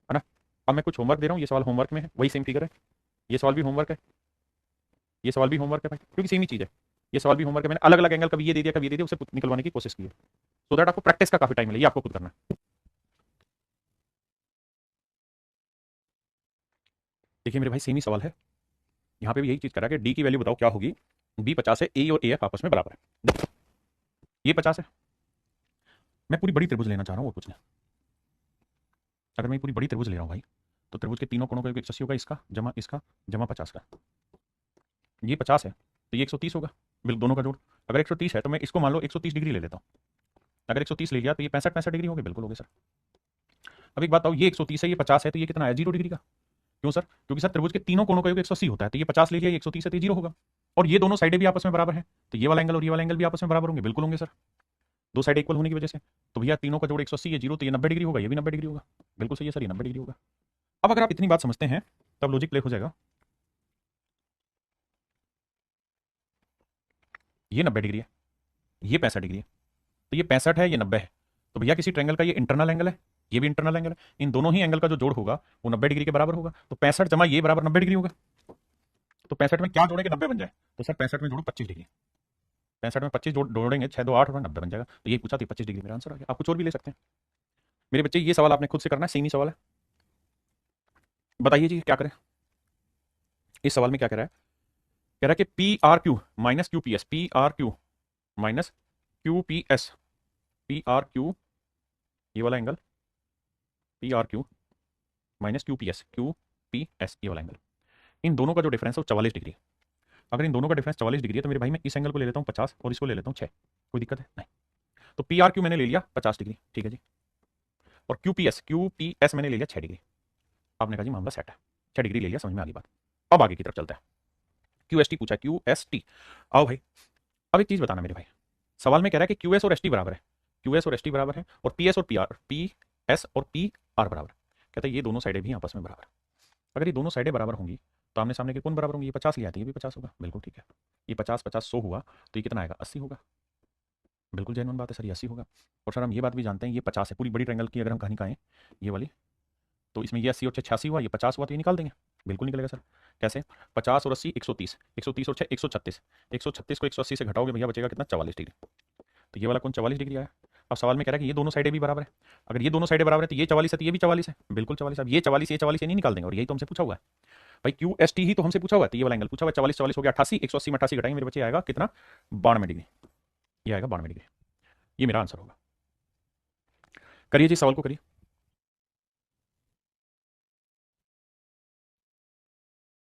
है ना। अब मैं कुछ होमवर्क दे रहा हूँ, ये सवाल होमवर्क में है, वही सेम फिगर है, ये सवाल भी होमवर्क है, ये सवाल भी होमवर्क है भाई, क्योंकि सेम ही चीज़ है। ये सवाल भी होमवर्क है, मैंने अलग अलग एंगल कभी ये दे दिया, कभी ये दे दिया, उसे निकलवाने की कोशिश की है, सो दैट आपको प्रैक्टिस का काफी टाइम मिले, ये आपको खुद करना है। देखिए मेरे भाई, सेम ही सवाल है, यहाँ पे भी यही चीज करा कि डी की वैल्यू बताओ क्या होगी। बी 50 है, ए और ए एफ आपस में बराबर है, देखो, ये 50 है, मैं पूरी बड़ी त्रिभुज लेना चाह रहा हूँ और कुछ नहीं। अगर मैं पूरी बड़ी त्रिभुज ले रहा हूँ भाई, तो त्रिभुज के तीनों कोणों का 180 होगा, इसका जमा 50 का, ये 50 है, तो ये 130 होगा, बिल्कुल दोनों का जोड़। अगर 130 है तो मैं इसको मान लो 130 डिग्री ले लेता हूँ, अगर 130 ले लिया तो ये 65 डिग्री होगी, बिल्कुल हो गए सर। अब एक बात बताओ, ये 130 है, ये 50 है, तो ये कितना है 0 डिग्री का। क्यों सर? क्योंकि सर त्रिभुज के तीनों कोणों का योग 180 होता है, तो ये 50 ले लिया, 130 है, तो 0 होगा। और ये दोनों साइडें भी आपस में बराबर है, तो ये वाला एंगल और ये वाला एंगल भी आपस में बराबर होंगे, बिल्कुल होंगे सर, दो साइड इक्वल होने की वजह से। तो भैया तीनों का जोड़ 180 है 0, तो ये 90 डिग्री होगा, ये भी 90 डिग्री होगा, बिल्कुल सही है सर, ये 90 डिग्री होगा। अब अगर आप इतनी बात समझते हैं तब लॉजिक प्ले हो जाएगा, ये 90 डिग्री है, ये 65 डिग्री है, तो ये 65 है, ये 90 है, तो भैया किसी ट्रायंगल का ये इंटरनल एंगल है, ये भी इंटरनल एंगल है, इन दोनों ही एंगल का जो जोड़ होगा वो 90 डिग्री के बराबर होगा, तो 65 जमा ये बराबर 90 डिग्री होगा। तो 65 में क्या जोड़ेंगे 90 बन जाए, तो सर 65 में जोड़ो 25 डिग्री, 65 में 25 जोड़ेंगे 6 2 8 और 90 बन जाएगा, तो ये पूछा, तो 25 डिग्री मेरा आंसर आ गया। आप कुछ और भी ले सकते हैं मेरे बच्चे, ये सवाल आपने खुद से करना है, सेम ही सवाल है, बताइए जी क्या करें। इस सवाल में क्या कह रहा है, कह रहा है कि P R Q minus Q P S, P R Q minus Q P S, P R Q ये वाला angle, P R Q minus Q P S, Q P S ये वाला एंगल, इन दोनों का जो डिफरेंस है वो 44 डिग्री। अगर इन दोनों का डिफरेंस 44 डिग्री है तो मेरे भाई मैं इस एंगल को ले लेता हूँ 50 और इसको ले लेता हूँ 6, कोई दिक्कत है नहीं। तो पी आर क्यू मैंने ले लिया 50 डिग्री, ठीक है जी, और क्यू पी एस मैंने ले लिया 6 डिग्री। आपने कहा जी मामला सेट है, 6 डिग्री ले लिया, समझ में आ गई बात। अब आगे की तरफ चलता है, क्यू एस टी पूछा, क्यू एस टी। आओ भाई, अब एक चीज बताना मेरे भाई, सवाल में कह रहा है कि क्यू एस और एस टी बराबर है, क्यू एस और एस टी बराबर है, और पी एस और पी एस और पी आर बराबर है। कहता है ये दोनों साइडें भी आपस में बराबर है। अगर ये दोनों साइडें बराबर होंगी तो आमने सामने के कौन बराबर होंगे, ये 50 लिया था, ये भी 50 होगा, बिल्कुल ठीक है। ये 50 50 100 हुआ, तो ये कितना आएगा 80 होगा, बिल्कुल जेन्युइन बात है सर, ये 80 होगा। और सर हम ये बात भी जानते हैं ये 50 है, पूरी बड़ी ट्रायंगल की अगर हम कहानी कहें ये वाली, तो इसमें ये 80 और 86 हुआ, ये 50 हुआ, तो ये निकाल देंगे, बिल्कुल निकलेगा सर। कैसे? 50 और 80 130, 130 और 6 136, 136 को 180 से घटाओगे भैया बचेगा कितना 44 डिग्री, तो ये वाला कौन 44 डिग्री आया। अब सवाल में कह रहा है कि ये दोनों साइडें भी बराबर है, अगर ये दोनों साइडें बराबर है तो ये 44 है, तो ये भी 44 है, बिल्कुल 44। अब ये 44 ये नहीं निकाल देंगे, और यही तो हमसे पूछा हुआ है भाई, क्यू एस टी ही तो हमसे पूछा हुआ है, तो ये वाला एंगल पूछा हुआ है, 44 44 हो गया 88, 180 में 88 घटाएंगे मेरे बच्चे आएगा कितना 92 डिग्री, ये आएगा 92 डिग्री, ये मेरा आंसर होगा। करिए जी सवाल को करिए।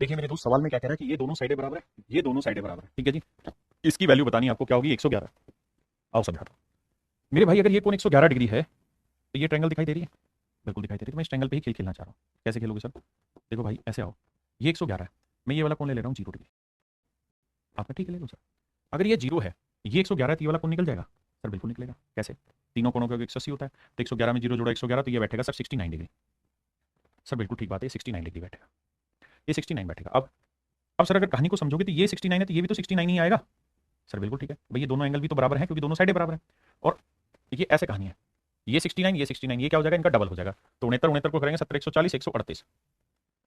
देखिए मेरे दोस्त, सवाल में क्या कह रहा है कि ये दोनों साइडें बराबर है, ये दोनों साइडें बराबर है, ठीक है जी, इसकी वैल्यू बतानी है आपको क्या होगी 111। आओ समझाता हूं मेरे भाई, अगर ये कोण 111 डिग्री है तो ये ट्रायंगल दिखाई दे रही है, बिल्कुल दिखाई दे रही है, तो मैं इस ट्रायंगल पे ही खेल खेलना चाह रहा हूँ। कैसे खेलोगे सर? देखो भाई ऐसे आओ, ये 111 है, मैं ये वाला कोण ले ले रहा हूँ 0 डिग्री, आपने ठीक है ले लो सर। अगर ये 0 है, ये 111 है, तो ये वाला कोण निकल जाएगा सर, बिल्कुल निकलेगा। कैसे? तीनों कोणों का 180 होता है, तो 111 में 0 जोड़ा 111, तो ये बैठेगा सर 69 डिग्री, सर बिल्कुल ठीक बात है, 69 डिग्री बैठेगा, ये 69 बैठेगा। अब सर अगर कहानी को समझोगे तो ये 69 है, तो ये भी तो 69 ही आएगा सर, बिल्कुल ठीक है भाई, ये दोनों एंगल भी तो बराबर हैं क्योंकि दोनों साइडें बराबर हैं। और ये ऐसे कहानी है, ये 69 ये 69, ये क्या हो जाएगा, इनका डबल हो जाएगा, तो 69 69 को करेंगे 70 140 138,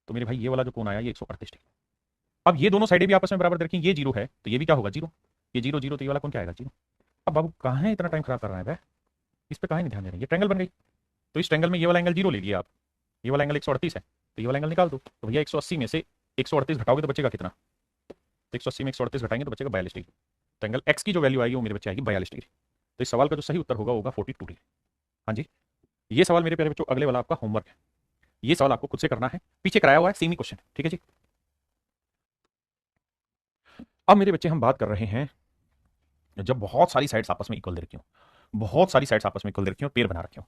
तो मेरे भाई ये वाला जो कोण आया ये 138 डिग्री। अब ये दोनों साइडें भी आपस में बराबर देखें, ये 0 है तो ये भी क्या होगा 0, ये 0 0, तो ये वाला कोण क्या आएगा 0। अब बाबू कहाँ है इतना टाइम खराब कर रहा है भाई, इस पर कहाँ नहीं ध्यान दे रहे हैं, ये ट्रायंगल बन गई, तो इस ट्रायंगल में ये वाला एंगल 0 ले लिया आप, ये वाला एंगल 138 है, तो ये वाला एंगल निकाल दो, तो भैया 180 में से 138 घटाओगे तो बचेगा कितना, 180 में 138 घटाएंगे तो बचेगा 42 डिग्री, तो एंगल एक्स की जो वैल्यू आएगी वो मेरे बच्चे आएगी 42 डिग्री। तो इस सवाल का जो सही उत्तर होगा 42 डिग्री। हाँ जी, ये सवाल मेरे प्यारे बच्चों अगले वाला आपका होमवर्क है। ये सवाल आपको खुद से करना है, पीछे कराया हुआ है, सेम ही क्वेश्चन है, ठीक है जी। अब मेरे बच्चे हम बात कर रहे हैं जब बहुत सारी साइड्स आपस में इक्वल दे रखी हो, बहुत सारी साइड्स आपस में इक्वल दे रखी हो, पेयर बना रखे हो,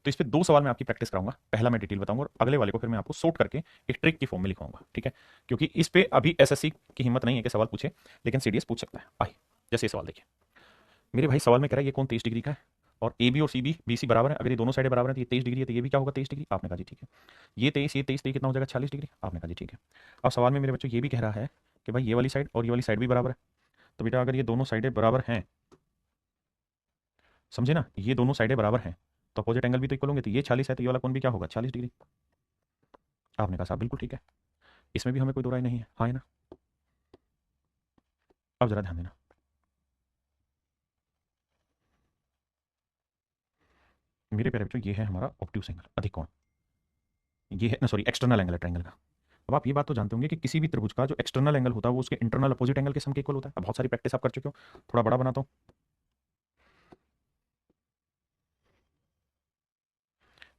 तो इस पे दो सवाल मैं आपकी प्रैक्टिस कराऊंगा। पहला मैं डिटेल बताऊंगा और अगले वाले को फिर मैं आपको सोर्ट करके एक ट्रिक की फॉर्म में लिखवाऊंगा, ठीक है। क्योंकि इस पे अभी एसएससी की हिम्मत नहीं है कि सवाल पूछे, लेकिन सीडीएस पूछ सकता है। आइए, जैसे ये सवाल देखिए मेरे भाई, सवाल में कह रहा है ये कौन 23 डिग्री का है, और ए बी और सी बी बी सी बराबर है। अगर ये दोनों साइडें बराबर है तो ये 23 डिग्री है, तो ये भी क्या होगा 23 डिग्री। आपने कहा जी ठीक है। ये 23 तो ये कितना हो जाएगा 40 डिग्री। आपने कहा जी ठीक है। अब सवाल में मेरे बच्चों ये भी कह रहा है कि भाई ये वाली साइड और ये वाली साइड भी बराबर है। तो बेटा अगर ये दोनों साइडें बराबर हैं, समझे ना, ये दोनों साइडें बराबर हैं, तो अपोजिट एंगल भी तो इक्वल होंगे। तो ये 40 है तो ये वाला कोण भी क्या होगा 40 डिग्री। आपने कहा साहब बिल्कुल ठीक है, इसमें भी हमें कोई दो राय नहीं है, हाँ है ना। अब जरा ध्यान देना, मेरे प्यारे बच्चों ये है हमारा ऑब्ट्यूस एंगल, अधिक कोण। ये है ना, सॉरी, एक्सटर्नल एंगल है ट्रायंगल का। अब आप ये बात तो जानते होंगे कि किसी भी त्रिभुज का जो एक्सटर्नल एंगल होता है वो उसके इंटरनल अपोजिट एंगल के सम के इक्वल होता है। अब बहुत सारी प्रैक्टिस आप कर चुके हो, थोड़ा बड़ा बनाता हूँ।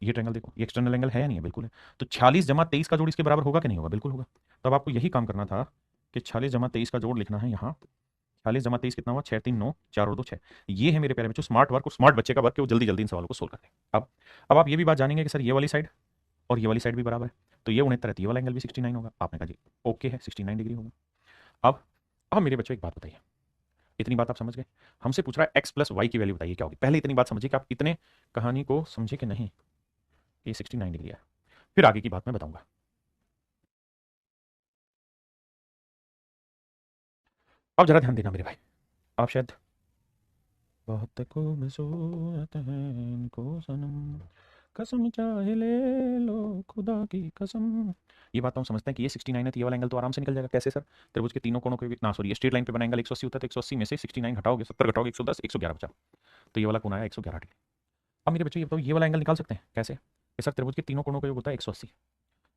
ये ट्रायंगल देखो, ये एक्सटर्नल एंगल है या नहीं है, बिल्कुल है। तो 46 जमा 23 का जोड़ इसके बराबर होगा कि नहीं होगा, बिल्कुल होगा। तो अब आपको यही काम करना था कि 46 जमा 23 का जोड़ लिखना है यहाँ। 46 जमा 23 कितना हुआ, 6 3 9, 4 और 2 6। ये है मेरे प्यारे बच्चों स्मार्ट वर्क, और स्मार्ट बच्चे का वर्क, कि वो जल्दी जल्दी इन सवालों को सोल्व कर दे। अब आप ये भी बात जानेंगे कि सर ये वाली साइड और ये वाली साइड भी बराबर है, तो ये 69 है, तो ये वाला एंगल भी 69 होगा। आपने कहा जी ओके है, 69 डिग्री होगा। अब अब मेरे बच्चों एक बात बताइए, इतनी बात आप समझ गए। हमसे पूछ रहा है एक्स प्लस वाई की वैल्यू बताइए क्या होगी। पहले इतनी बात समझिए कि आप इतने कहानी को समझे कि नहीं। ये 69 डिग्री है, फिर आगे की बात मैं बताऊंगा। अब जरा ध्यान देना मेरे भाई, आप शायद बहुत खूबसूरत है इनको सनम, कसम चाहे ले लो खुदा की कसम। ये बात तो हम समझते हैं कि ये 69 है, तो ये वाला एंगल तो आराम से निकल जाएगा। कैसे सर, त्रिभुज के तीनों कोणों के ना, सॉरी, स्ट्रेट लाइन पे बना एंगल 180 होता है, तो 180 में से 69 घटाओगे, 70 घटाओगे 110, 111 बचा, तो ये वाला कोण आया 111 डिग्री। अब मेरे बच्चों ये बताओ ये वाला एंगल निकाल सकते हैं कैसे, कि सर त्रिभुज के तीनों कोणों का योग होता है 180,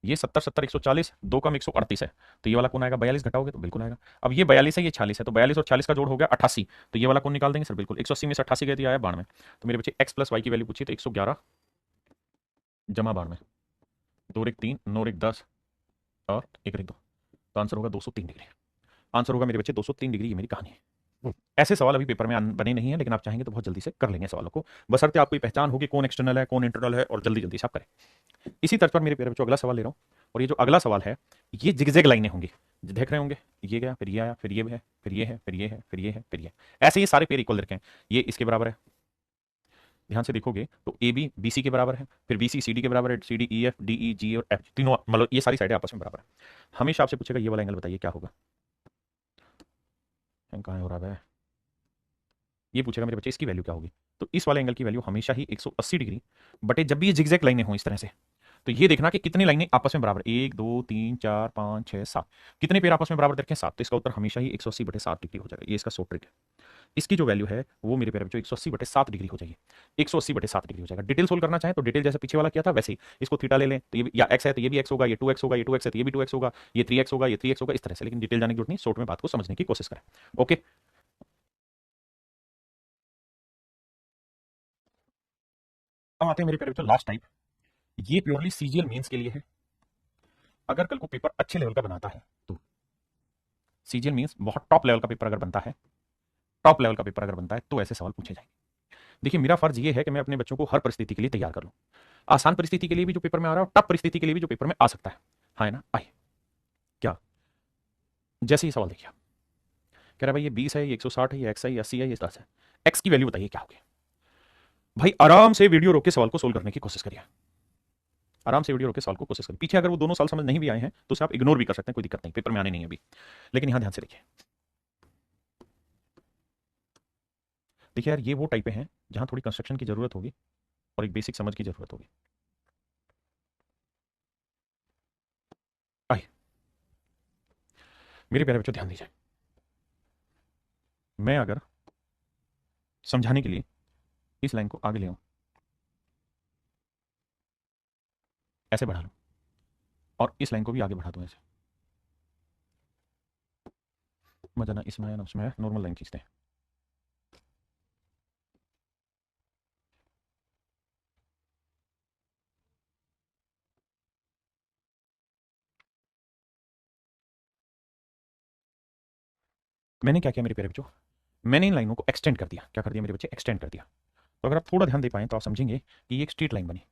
ये 70 70 140, 2 कम 138 है, तो ये वाला कोण आएगा 42, घटाओगे तो बिल्कुल आएगा। अब ये 42 है, ये 40 है, तो 42 और 40 का जोड़ हो गया 88, तो ये वाला कोण निकाल देंगे सर, बिल्कुल 180 में से 88 गए तो ये आया 92। तो मेरे बच्चे एक्स प्लस वाई की वैल्यू पूछी तो 111 जमा 92, 2 और 1 3, 9 और 1 10, और 1 और 1 2, तो आंसर होगा 203 डिग्री। आंसर होगा मेरे बच्चे 203 डिग्री। ये मेरी कहानी है। ऐसे सवाल अभी पेपर में बने नहीं है, लेकिन आप चाहेंगे तो बहुत जल्दी से कर लेंगे सवालों को, बशर्ते आपको पहचान होगी कौन एक्सटर्नल है कौन इंटरनल है, और जल्दी जल्दी से आप करें। इसी तर्ज पर मेरे प्यारे बच्चों अगला सवाल ले रहा हूं, और ये जो अगला सवाल है ये जिगजैग लाइनें होंगी, देख रहे होंगे, ये गया फिर ये आया फिर ये है फिर ये है फिर ये है फिर ये है फिर ये, ऐसे ये सारे पेयर इक्वल रखे हैं। ये इसके बराबर है, ध्यान से देखोगे तो ए बी बी सी के बराबर है, फिर बी सी सी डी के बराबर है, C D E F D E G और एफ, तीनों मतलब ये सारी साइडें आपस में बराबर है। हमेशा आपसे पूछेगा ये वाला एंगल बताइए क्या होगा। कहाँ हो रहा है, ये पूछेगा मेरे बच्चे इसकी वैल्यू क्या होगी। तो इस वाले एंगल की वैल्यू हमेशा ही 180 डिग्री बटे, जब भी ये जिगजैग लाइनें हो इस तरह से, तो ये देखना कि कितनी लाइनें आपस में बराबर, 1 2 3 4 5 6 7, कितने पेड़ आपस में बराबर देखें 7, तो इसका उत्तर हमेशा ही 180 बटे 7 डिग्री हो जाएगा। ये इसका शॉर्ट ट्रिक है। इसकी जो वैल्यू है वो मेरे प्यारे बच्चों 180 बटे 7 डिग्री हो जाएगी, 180 बटे 7 डिग्री हो जाएगा। डिटेल सोल्व करना चाहें तो डिटेल जैसे पीछे वाला किया था वैसे ही इसको थीटा ले लें, तो ये या एक्स है तो ये भी एक्स होगा, ये 2x होगा, ये 2x है तो ये भी 2x होगा, ये 3x होगा, ये 3x होगा, इस तरह से। लेकिन डिटेल जाने की जरूरत नहीं, शॉर्ट में बात को समझने की कोशिश करें। ओके, अब आते हैं मेरे प्यारे बच्चों लास्ट टाइप। ये प्योरली सीजीएल मेंस के लिए है। अगर कल को पेपर अच्छे लेवल का बनाता है तो, सीजीएल मींस बहुत टॉप लेवल का पेपर अगर बनता है, टॉप लेवल का पेपर अगर बनता है तो ऐसे सवाल पूछे जाएंगे। देखिए मेरा फर्ज ये है कि मैं अपने बच्चों को हर परिस्थिति के लिए तैयार कर लूं, आसान परिस्थिति के लिए भी जो पेपर में आ रहा है, और टफ परिस्थिति के लिए भी जो पेपर में आ सकता है। हाँ है ना, आइए, क्या, जैसे ही सवाल देखिए, कह रहा है भाई ये 20 है, ये 160 है, ये एक्स है, ये 80 है, ये 10 है, एक्स की वैल्यू बताइए क्या होगी। भाई आराम से वीडियो रोक के सवाल को सोल्व करने की कोशिश करिए, आराम से वीडियो रोक के सवाल को कोशिश करिए। पीछे अगर वो दोनों साल समझ नहीं भी आए हैं तो उसे आप इग्नोर भी कर सकते हैं, कोई दिक्कत नहीं, पेपर में आने नहीं है अभी। लेकिन यहां ध्यान से देखिए, देखिए यार ये वो टाइपें हैं जहां थोड़ी कंस्ट्रक्शन की जरूरत होगी और एक बेसिक समझ की जरूरत होगी। आइए मेरे प्यारे बच्चों ध्यान दीजिए, मैं अगर समझाने के लिए इस लाइन को आगे ले आऊं, ऐसे बढ़ा लूं, और इस लाइन को भी आगे बढ़ा दूं ऐसे, मजा ना इसमें आया ना उसमें आया, नॉर्मल लाइन खींचते हैं। मैंने क्या किया मेरे प्यारे बच्चों, मैंने इन लाइनों को एक्सटेंड कर दिया। क्या कर दिया मेरे बच्चे, एक्सटेंड कर दिया। तो अगर आप थोड़ा ध्यान दे पाएँ तो आप समझेंगे कि ये एक स्ट्रेट लाइन बनी,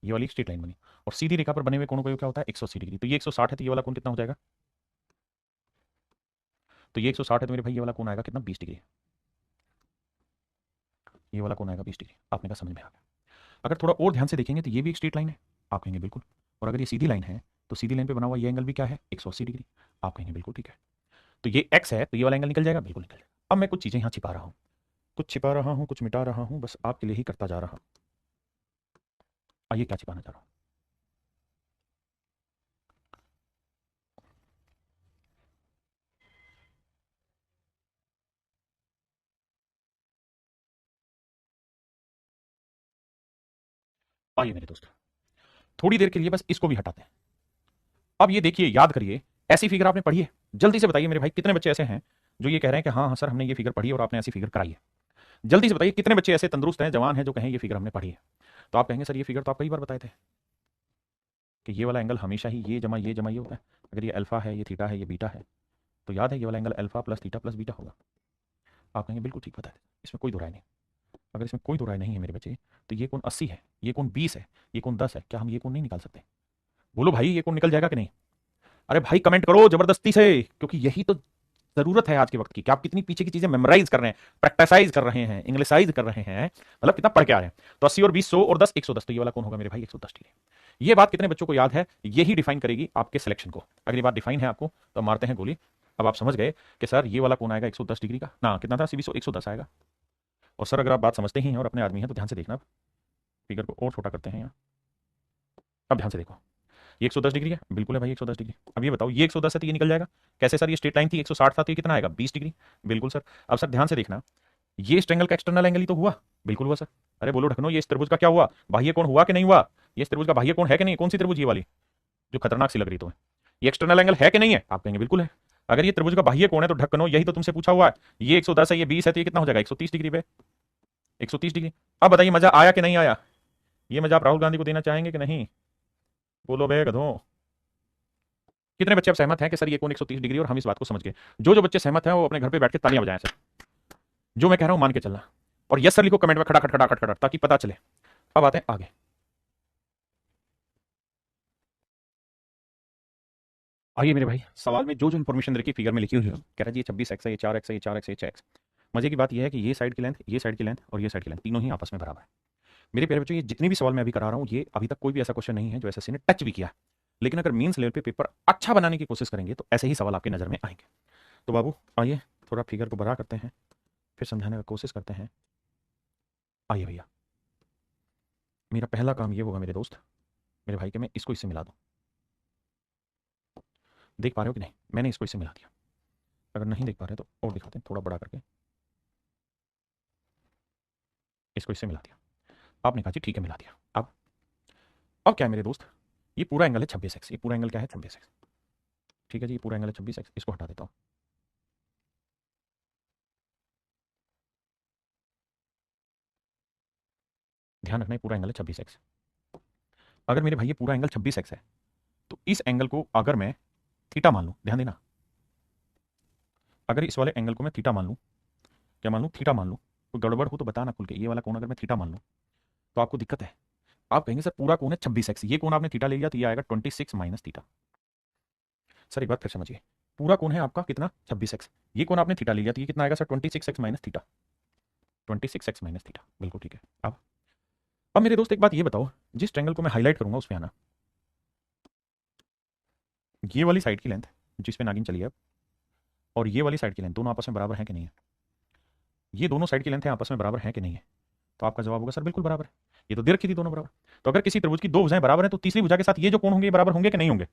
ये वाली एक स्ट्रेट लाइन बनी, और सीधी रेखा पर बने हुए कोणों का योग क्या होता है, 180 डिग्री। तो ये 160 है, तो ये वाला कोण कितना हो जाएगा, तो ये 160 है तो मेरे भाई ये वाला कोण आएगा कितना, 20 डिग्री। ये वाला कोण आएगा 20 डिग्री। आपने कहा समझ में आ गया। अगर थोड़ा और ध्यान से देखेंगे तो ये भी एक स्ट्रेट लाइन है, आप कहेंगे बिल्कुल। और अगर ये सीधी लाइन है तो सीधी लाइन पे बना हुआ ये एंगल भी क्या है, 180 डिग्री। आप कहेंगे बिल्कुल ठीक है। तो ये एक्स है तो ये वाला एंगल निकल जाएगा, बिल्कुल निकल जाएगा। अब मैं कुछ चीजें यहाँ छिपा रहा हूँ, कुछ छिपा रहा हूँ, कुछ मिटा रहा हूँ, बस आपके लिए ही करता जा रहा हूँ। आइए क्या छिपाना चाह रहा हूँ, आइए मेरे दोस्त, थोड़ी देर के लिए बस इसको भी हटाते हैं। अब ये देखिए, याद करिए, ऐसी फिगर आपने पढ़ी है? जल्दी से बताइए मेरे भाई, कितने बच्चे ऐसे हैं जो ये कह रहे हैं कि हाँ हाँ सर हमने ये फिगर पढ़ी है और आपने ऐसी फिगर कराई है? जल्दी से बताइए, कितने बच्चे ऐसे तंदुरुस्त हैं, जवान हैं, जो कहें ये फिगर हमने पढ़ी है? तो आप कहेंगे सर ये फिगर तो आप कई बार बताए थे कि ये वाला एंगल हमेशा ही ये जमा ये होता है। अगर ये अल्फा है, ये थीटा है, ये बीटा है, तो याद है ये वाला angle alpha plus theta plus beta होगा। आप कहेंगे बिल्कुल ठीक बताया थे, इसमें कोई दो राय नहीं। अगर इसमें कोई दो राय नहीं है मेरे बच्चे, तो ये कोण 80 है, ये कोण 20 है, ये कोण 10 है, क्या हम ये कोण नहीं निकाल सकते? बोलो भाई, ये कोण निकल जाएगा कि नहीं? अरे भाई कमेंट करो जबरदस्ती से, क्योंकि यही तो जरूरत है आज के वक्त की, कि आप कितनी पीछे की चीजें मेमोराइज कर रहे हैं, प्रैक्टिसाइज कर रहे हैं, इंग्लिशाइज कर रहे हैं, मतलब कितना पढ़ के आ रहे हैं। तो 80 और 20 100 और 10 110, तो ये वाला कौन होगा मेरे भाई, 110 डिग्री। ये बात कितने बच्चों को याद है? यही डिफाइन करेगी आपके सिलेक्शन को। अगली बात डिफाइन है आपको तो मारते हैं गोली। अब आप समझ गए कि सर ये वाला कौन आएगा 110 डिग्री का ना, कितना था, सीबी 110 आएगा। और सर अगर आप बात समझते ही हैं और अपने आदमी हैं तो ध्यान से देखना, फिगर को और छोटा करते हैं यहाँ। अब ध्यान से देखो, ये 110 डिग्री है, बिल्कुल है भाई 110 डिग्री। अब ये बताओ, ये 110 है तो ये निकल जाएगा कैसे सर? ये स्ट्रेट लाइन थी, 160 था तो ये कितना आएगा, 20 डिग्री। बिल्कुल सर। अब सर ध्यान से देखना, ये इस ट्रायंगल का एक्सटर्नल एंगल ही तो हुआ। बिल्कुल हुआ सर। अरे बोलो ढकनो, ये इस त्रिभुज का क्या हुआ, बाह्य कोण हुआ कि नहीं हुआ? ये इस त्रिभुज का बाह्य कोण है कि नहीं? कौन सी त्रिभुज, ये वाली जो खतरनाक सी लग रही तुम्हें, ये एक्सटर्नल एंगल है कि नहीं है? आप कहेंगे बिल्कुल है। अगर ये त्रिभुज का बाह्य कोण है तो ढकनो, यही तो तुमसे पूछा हुआ है। ये 110 है, ये 20 है, तो ये कितना हो जाएगा, 130 डिग्री पे, 130 डिग्री। अब बताइए मजा आया कि नहीं आया? ये मजा आप राहुल गांधी को देना चाहेंगे कि नहीं? बोलो बे गधों, कितने बच्चे अब सहमत हैं कि सर ये कोण 130 डिग्री और हम इस बात को समझ गए? जो जो बच्चे सहमत हैं वो अपने घर पे बैठ के तालियां बजाएं सर, जो मैं कह रहा हूं मान के चलना। और यस सर लिखो कमेंट में, खड़ा खट खड़ा खट खड़ा, ताकि पता चले। अब आते हैं आगे। आइए मेरे भाई, सवाल में जो जो इंफॉर्मेशन रखी फिगर में लिखी हुई है, कह रहा है जी ये 26x है, ये 4x है, ये 4x है, ये 6x। मजे की बात यह है कि ये साइड की लेंथ, ये साइड की लेंथ और ये साइड की लेंथ तीनों ही आपस में बराबर है। मेरे प्यारे बच्चों, ये जितने भी सवाल मैं अभी करा रहा हूँ, ये अभी तक कोई भी ऐसा क्वेश्चन नहीं है जो एसएससी ने टच भी किया। लेकिन अगर मेंस लेवल पे पेपर अच्छा बनाने की कोशिश करेंगे तो ऐसे ही सवाल आपके नजर में आएंगे। तो बाबू आइए, थोड़ा फिगर को बड़ा करते हैं, फिर समझाने का कोशिश करते हैं। आइए भैया, मेरा पहला काम ये होगा मेरे दोस्त, मेरे भाई के, मैं इसको इससे मिला दूं। देख पा रहे हो कि नहीं? मैंने इसको इससे मिला दिया। अगर नहीं देख पा रहे तो और दिखाते हैं थोड़ा बड़ा करके, इसको इससे मिला दिया। आपने कहा जी ठीक है मिला दिया। अब क्या है मेरे दोस्त, ये पूरा एंगल है 26x, ये पूरा एंगल क्या है, 26x। ठीक है जी, ये पूरा एंगल है 26x, इसको हटा देता हूं। ध्यान रखना, ये पूरा एंगल है 26x। अगर मेरे भाई ये पूरा एंगल 26x है, तो इस एंगल को अगर मैं थीटा मान लूं, ध्यान देना, अगर इस वाले एंगल को मैं थीटा मान लूं, क्या मान लूं, थीटा मान लूं, कोई गड़बड़ हो तो बताना खुल के। ये वाला कोण अगर मैं थीटा मान लूं तो आपको दिक्कत है। आप कहेंगे सर पूरा कोण है 26x, ये कोण आपने थीटा ले लिया तो ये आएगा 26 माइनस थीटा। सर एक बात फिर समझिए, पूरा कोण है आपका कितना, 26x, ये कोण आपने थीटा ले लिया तो ये कितना आएगा sir, 26x minus theta, 26x minus theta, बिल्कुल ठीक है। अब मेरे दोस्त एक बात ये बताओ, जिस ट्रायंगल को मैं हाईलाइट करूंगा उस पे आना, ये वाली साइड की लेंथ जिस पे नागिन चली है, और ये वाली साइड की लेंथ दोनों आपस में बराबर है कि नहीं है? ये दोनों साइड की लेंथ है आपस में बराबर है कि नहीं है? तो आपका जवाब होगा सर बिल्कुल बराबर है, ये तो दे रखी थी दोनों बराबर। तो अगर किसी त्रिभुज की दो भुजाएं बराबर हैं तो तीसरी भुजा के साथ ये जो कोण होंगे ये बराबर होंगे कि नहीं होंगे?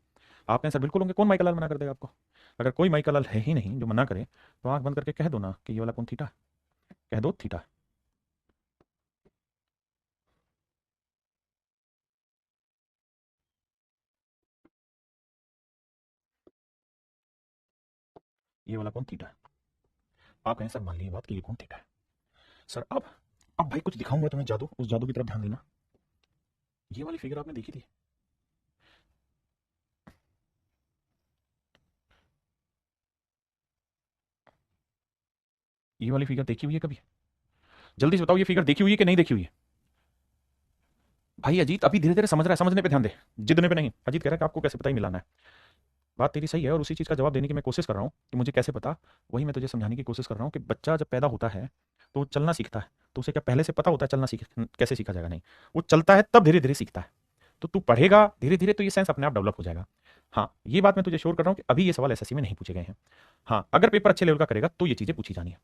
आपने सर बिल्कुल होंगे। कौन माइकल लाल मना कर देगा आपको? अगर कोई माइकल लाल है ही नहीं जो मना करे, तो आंख बंद करके कह दो ना कि ये वाला कोण थीटा, कह दो थीटा। ये वाला कोण थीटा है। आप कहें सर मान लीजिए बात कि ये कोण थीटा है। सर अब भाई कुछ दिखाऊंगा तुम्हें जादू, उस जादू की तरफ ध्यान देना। ये वाली फिगर आपने देखी थी, ये वाली फिगर देखी हुई है कभी? जल्दी से बताओ ये फिगर देखी हुई है कि नहीं देखी हुई है? भाई अजीत अभी धीरे धीरे समझ रहा है, समझने पे ध्यान दे, जिदने पे नहीं। अजीत कह रहा है कि आपको कैसे पता ही मिलाना है। बात तेरी सही है और उसी चीज़ का जवाब देने की मैं कोशिश कर रहा हूँ कि मुझे कैसे पता। वही मैं तुझे समझाने की कोशिश कर रहा हूँ कि बच्चा जब पैदा होता है तो वो चलना सीखता है, तो उसे क्या पहले से पता होता है चलना सीख कैसे सीखा जाएगा? नहीं, वो चलता है तब धीरे धीरे सीखता है। तो तू पढ़ेगा धीरे धीरे तो ये सेंस अपने आप डेवलप हो जाएगा। हाँ, ये बात मैं तुझे श्योर कर रहा हूँ कि अभी ये सवाल एसएससी में नहीं पूछे गए हैं। हाँ, अगर पेपर अच्छे लेवल का करेगा तो ये चीज़ें पूछी जानी है।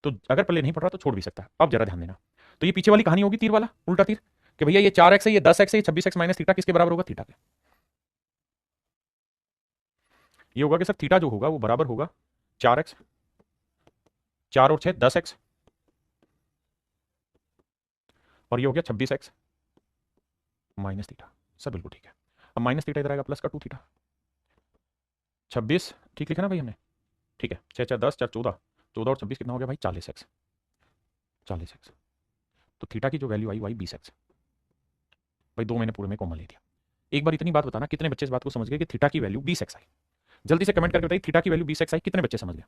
तो अगर पहले नहीं पढ़ रहा तो छोड़ भी सकता है। अब जरा ध्यान देना। तो ये पीछे वाली कहानी होगी तीर वाला, उल्टा तीर, कि भैया ये 4x है, ये 10x है, ये 26x माइनस थीटा किसके बराबर होगा? थीटा के। ये होगा कि सर थीटा जो होगा वो बराबर होगा 4x, 4 और 6 10x, और ये हो गया 26x माइनस थीटा। सर बिल्कुल ठीक है। अब माइनस थीटा इधर आएगा प्लस का 2 थीटा। 26 ठीक लिखा ना भाई हमने? ठीक है, 6 4 10 4 14, 14 और 26 कितना हो गया भाई? 40x, 40x। तो थीटा की जो वैल्यू आई वो आई 20x। भाई 2 महीने पूरे में कॉमन ले दिया। एक बार इतनी बात बताना, कितने बच्चे इस बात को समझ गए कि थीटा की वैल्यू 20x आई? जल्दी से कमेंट करके बताइए, थीटा की वैल्यू 20x आई, कितने बच्चे समझ गए?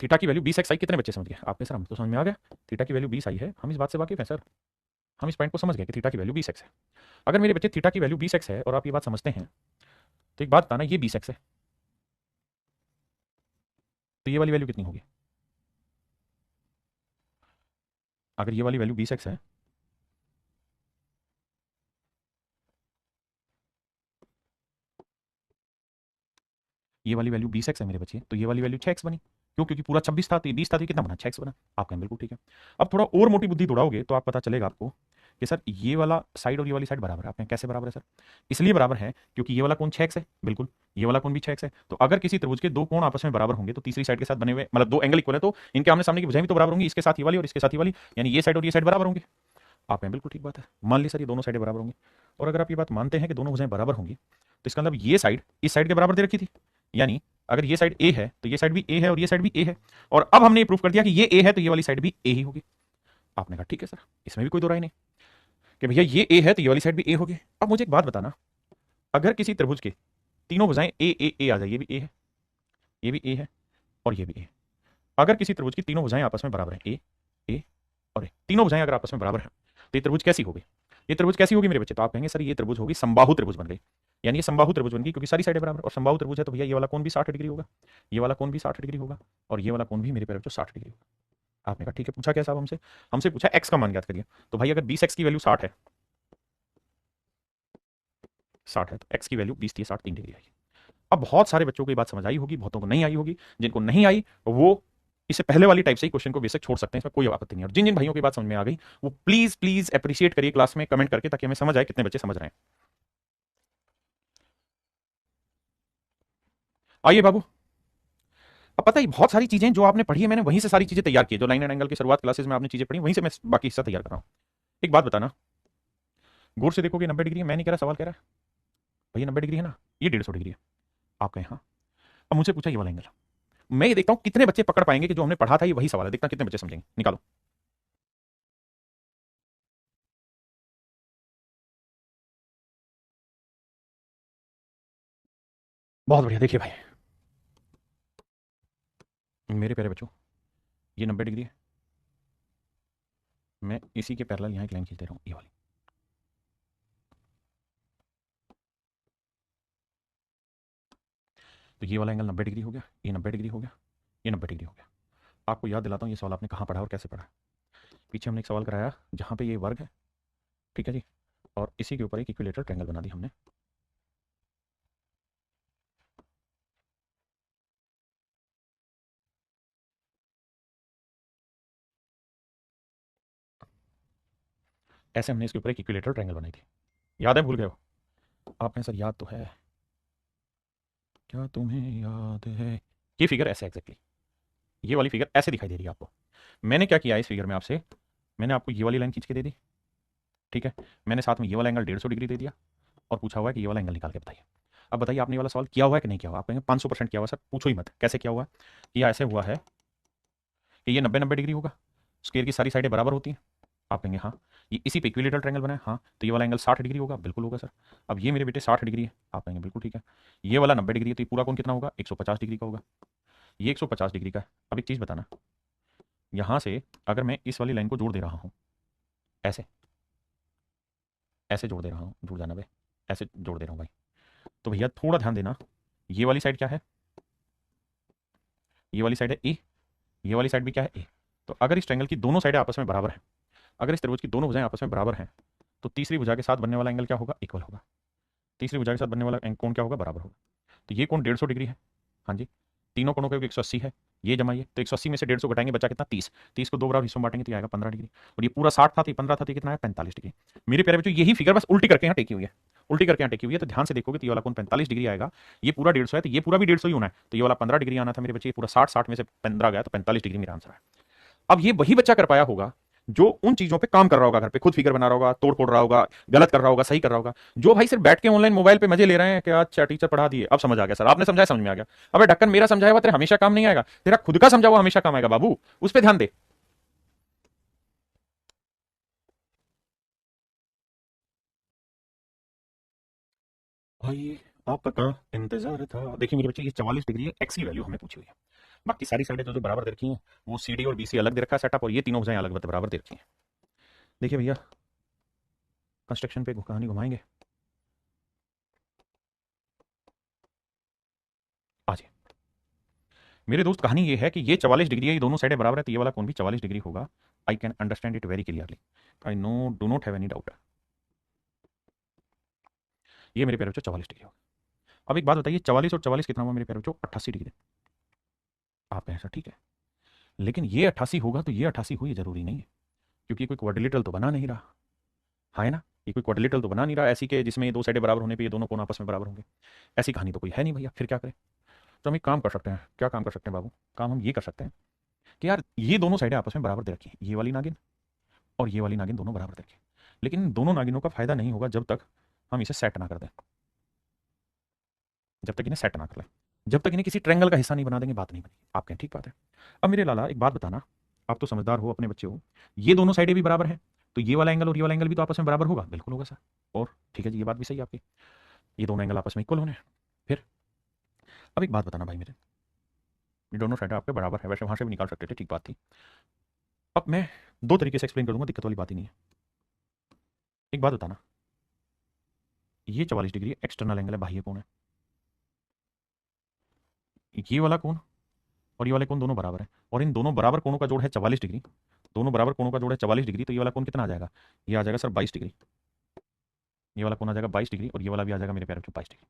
थीटा की वैल्यू 20x आई, कितने बच्चे समझ गए? आपने सर हम तो समझ में आ गया, थीटा की वैल्यू 20 आई है, हम इस बात से वाकिफ हैं सर, हम इस पॉइंट को समझ गए कि थीटा की वैल्यू 20x है। अगर मेरे बच्चे थीटा की वैल्यू 20x है और आप ये बात समझते हैं तो एक बात बताना, ये 20x है तो ये वाली वैल्यू कितनी होगी? अगर ये वाली वैल्यू 20x है, ये वाली वैल्यू 20x है मेरे बच्चे, तो ये वाली वैल्यू 6x बनी। क्यों? क्योंकि पूरा 26 था तो ये 20 था तो ये कितना बना? 6x बना। आप कहें बिल्कुल ठीक है। अब थोड़ा और मोटी बुद्धि दौड़ाओगे तो आप पता चलेगा आपको कि सर ये वाला साइड और ये वाली साइड बराबर है। आप कहें कैसे बराबर है सर? इसलिए बराबर है क्योंकि ये वाला कोण 6x है, बिल्कुल, ये वाला कोण भी 6x है। तो अगर किसी त्रिभुज के दो कोण आपस में बराबर होंगे तो तीसरी साइड के साथ बने हुए मतलब दो एंगल इक्वल है तो इनके आमने सामने की भुजाएं भी तो बराबर होंगी, इसके साथ ये वाली और इसके साथ ये वाली, यानी ये साइड और ये साइड बराबर होंगे। आप कहें बिल्कुल ठीक बात है, मान ली सर ये दोनों साइडें बराबर होंगी। और अगर आप ये बात मानते हैं कि दोनों भुजाएं बराबर होंगी तो इसका मतलब ये साइड इस साइड के बराबर दे रखी थी, यानी अगर ये साइड ए है तो ये साइड भी ए है और ये साइड भी ए है। और अब हमने ये प्रूफ कर दिया कि ये ए है तो ये वाली साइड भी ए ही होगी। आपने कहा ठीक है सर, इसमें भी कोई दो राय नहीं कि भैया ये ए है तो ये वाली साइड भी ए होगी। अब मुझे एक बात बताना, अगर किसी त्रिभुज के तीनों भुजाएं ए आ जाए, ये भी ए है, ये भी ए है और ये भी ए है। अगर किसी त्रिभुज की तीनों भुजाएं आपस में बराबर है, ए और ए, तीनों भुजाएं अगर आपस में बराबर है तो ये त्रिभुज कैसी होगी? ये त्रिभुज कैसी होगी मेरे बच्चे? तो आप कहेंगे सर ये त्रिभुज होगी समबाहु त्रिभुज बन गई। यानी ये समबाहु त्रिभुज बन गई क्योंकि सारी साइडें बराबर, और समबाहु त्रिभुज है तो भैया ये वाला कोण भी 60 डिग्री होगा, ये वाला कोण भी 60 डिग्री होगा और ये वाला कोण भी मेरे प्यारे बच्चों 60 डिग्री होगा। आपने कहा ठीक है, पूछा क्या साहब हमसे? हमसे पूछा एक्स का मान ज्ञात करिए। तो भाई अगर 20x की वैल्यू 60 है, 60 है तो x की वैल्यू 20 थी, 60 3 डिग्री आई। अब बहुत सारे बच्चों को ये बात समझ आई होगी, बहुतों को नहीं आई होगी। जिनको नहीं आई वो इससे पहले वाली टाइप से ही क्वेश्चन को बेसिक छोड़ सकते हैं, इसमें कोई आपत्ति नहीं है। और जिन जिन भाइयों की बात समझ में आ गई वो प्लीज प्लीज अप्रिशिएट करिए क्लास में कमेंट करके, ताकि हमें समझ आए कितने बच्चे समझ रहे हैं। आइए बाबू, अब पता ही बहुत सारी चीजें जो आपने पढ़ी है मैंने वहीं से सारी चीजें तैयार की है, जो लाइन एंड एंगल की शुरुआत क्लासेस में आपने चीजें पढ़ी वहीं से मैं बाकी हिस्सा तैयार कर रहा हूं। एक बात बताना, गौर से देखोगे 90 डिग्री, मैं नहीं कह रहा, सवाल कह रहा है भैया 90 डिग्री है ना, ये 150 डिग्री है। आप कहें हाँ। अब मुझसे पूछा ये वाला एंगल, मैं ये देखता हूं कितने बच्चे पकड़ पाएंगे कि जो हमने पढ़ा था ये वही सवाल है। देखता कितने बच्चे समझेंगे, निकालो। बहुत बढ़िया, देखिए भाई मेरे प्यारे बच्चों, ये 90 डिग्री है, मैं इसी के पैरेलल यहाँ एक लाइन खींचते रहा हूँ, ये वाली। तो ये वाला एंगल 90 डिग्री हो गया, ये 90 डिग्री हो गया, ये 90 डिग्री हो गया। आपको याद दिलाता हूँ ये सवाल आपने कहाँ पढ़ा और कैसे पढ़ा। पीछे हमने एक सवाल कराया जहाँ पे ये वर्ग है, ठीक है जी, और इसी के ऊपर एक इक्विलेटरल ट्रायंगल बना दी हमने। ऐसे हमने इसके ऊपर एक इक्विलेटरल ट्रायंगल बनाई थी। याद है? भूल गए हो? आपने सर याद तो है, क्या तुम्हें याद है? ये फिगर ऐसे एग्जैक्टली, ये वाली फिगर ऐसे दिखाई दे रही है आपको। मैंने क्या किया इस फिगर में आपसे, मैंने आपको ये वाली लाइन खींच के दे दी, ठीक है, मैंने साथ में ये वाला एंगल 150 डिग्री दे दिया और पूछा हुआ है कि ये वाला एंगल निकाल के बताइए। अब बताइए आपने ये वाला सवाल किया हुआ है कि नहीं किया हुआ? आप कहेंगे 500% किया हुआ सर, पूछो ही मत कैसे किया हुआ है। ये ऐसे हुआ है कि ये 90 90 डिग्री होगा, स्क्वायर की सारी साइडें बराबर होती हैं। आप कहेंगे हाँ। ये इसी पे इक्विलेटरल ट्रायंगल बना है, हाँ, तो ये वाला एंगल 60 डिग्री होगा, बिल्कुल होगा सर। अब ये मेरे बेटे 60 डिग्री है, आप कहेंगे बिल्कुल ठीक है। ये वाला 90 डिग्री है तो ये पूरा कोण कितना होगा? 150 डिग्री का होगा। ये 150 डिग्री का है। अब एक चीज़ बताना, यहां से अगर मैं इस वाली लाइन को जोड़ दे रहा हूं, ऐसे ऐसे जोड़ दे रहा हूं, जुड़ जाना भाई, ऐसे जोड़ दे रहा हूं भाई, तो भैया थोड़ा ध्यान देना, ये वाली साइड क्या है, ये वाली साइड है ए, ये वाली साइड भी क्या है ए। तो अगर इस ट्रायंगल की दोनों साइडें आपस में बराबर हैं, अगर इस त्रिभुज की दोनों भुजाएं आपस में बराबर हैं, तो तीसरी भुजा के साथ बनने वाला एंगल क्या होगा, इक्वल होगा। तीसरी भुजा के साथ बनने वाला कोण क्या होगा, बराबर होगा। तो ये कोण 150 डिग्री है, हाँ जी, तीनों कोणों का योग 180 है, ये जमाइए, तो 180 में से 150 घटाएंगे, बचा कितना, 30, 30 को दो बराबर हिस्सों में बांटेंगे तो ये आएगा 15 डिग्री, और ये पूरा 60 था तो ये 15 था तो ये कितना है, 45 डिग्री। मेरे प्यारे बच्चों यही फिगर बस उल्टी करके यहाँ टेकी हुई है, उल्टी करके यहाँ टेकी हुई है, तो ध्यान से देखोगे तो ये वाला कोण 45 डिग्री आएगा, ये पूरा 150 है तो ये पूरा भी 150 ही होना है, तो ये वाला 15 डिग्री आना था मेरे बच्चे, ये पूरा 60, 60 में से 15 गया तो 45 डिग्री मेरा आंसर है। अब ये वही बच्चा कर पाया होगा जो उन चीजों पे काम कर रहा होगा, घर पे खुद फिगर बना रहा होगा, तोड़ फोड़ रहा होगा, गलत कर रहा होगा, सही कर रहा होगा, जो भाई सिर्फ बैठ के ऑनलाइन मोबाइल पे मजे ले रहे हैं कि अच्छा टीचर पढ़ा दिए, अब समझ आ गया सर, आपने समझाया समझ में आ गया। अबे ढक्कन, मेरा समझाया हुआ तेरे हमेशा काम नहीं आएगा, तेरा खुद का समझा हुआ हमेशा काम आएगा बाबू, उस पर ध्यान दे। भाई आपका का इंतजार था। देखिए मेरे बच्चे, ये 44 डिग्री है, एक्स की वैल्यू हमें पूछी हुई है, बाकी सारी साइडें जो जो बराबर दे रखी हैं वो सी डी और बी सी अलग दे रखा है सेटअप, और ये तीनों भुजाएं अलग बराबर दे रखी हैं। देखिए भैया, कंस्ट्रक्शन पे कहानी घुमाएंगे, आज मेरे दोस्त कहानी ये है कि ये 44 डिग्री है, ये दोनों साइडें बराबर है, तो ये वाला कोण भी 44 डिग्री होगा। I can understand it very clearly, I know, do not have any doubt. ये मेरे प्यारे बच्चों 44 डिग्री होगा। अब एक बात बताइए, 44 और 44 कितना हुआ मेरे प्यारे बच्चों, 88 डिग्री। आप कहें सर ठीक है, लेकिन ये 88 होगा तो ये 88 हुई जरूरी नहीं है, क्योंकि कोई क्वाड्रिलेटरल तो बना नहीं रहा, हाँ है ना, ये कोई क्वाड्रिलेटरल तो बना नहीं रहा ऐसी के जिसमें ये दो साइडें बराबर होने पे ये दोनों कोण आपस में बराबर होंगे, ऐसी कहानी तो कोई है नहीं भैया, फिर क्या करें। तो हम एक काम कर सकते हैं, क्या काम कर सकते हैं बाबू, काम हम ये कर सकते हैं कि यार ये दोनों साइडें आपस में बराबर दे रखी हैं, ये वाली नागिन और ये वाली नागिन दोनों बराबर दे रखी हैं, लेकिन इन दोनों नागिनों का फायदा नहीं होगा जब तक हम इसे सेट ना कर दें, जब तक इन्हें सेट ना कर लें, जब तक इन्हें किसी ट्रायंगल का हिस्सा नहीं बना देंगे, बात नहीं बनेगी। आप कहें ठीक बात है। अब मेरे लाला एक बात बताना, आप तो समझदार हो, अपने बच्चे हो, ये दोनों साइडें भी बराबर हैं, तो ये वाला एंगल और ये वाला एंगल भी तो आपस में बराबर होगा, बिल्कुल होगा सर, और ठीक है जी, ये बात भी सही है आपकी, ये दोनों एंगल आपस में इक्वल होने हैं। फिर अब एक बात बताना भाई मेरे, ये दोनों साइडें आपके बराबर है, वैसे वहां से भी निकाल सकते थे, ठीक बात थी। अब मैं दो तरीके से एक्सप्लेन करूंगा, दिक्कत वाली बात ही नहीं है। एक बात बताना, ये 44 डिग्री एक्सटर्नल एंगल है, बाह्य कोण है, ये वाला कोण और ये वाले कोण दोनों बराबर है, और इन दोनों बराबर कोणों का जोड़ है 44 डिग्री, दोनों बराबर कोणों का जोड़ है 44 डिग्री, तो ये वाला कोण कितना आ जाएगा, ये आ जाएगा सर 22 डिग्री, ये वाला कोण आ जाएगा 22 डिग्री, और ये वाला भी आ जाएगा मेरे प्यारे बच्चों 22 डिग्री,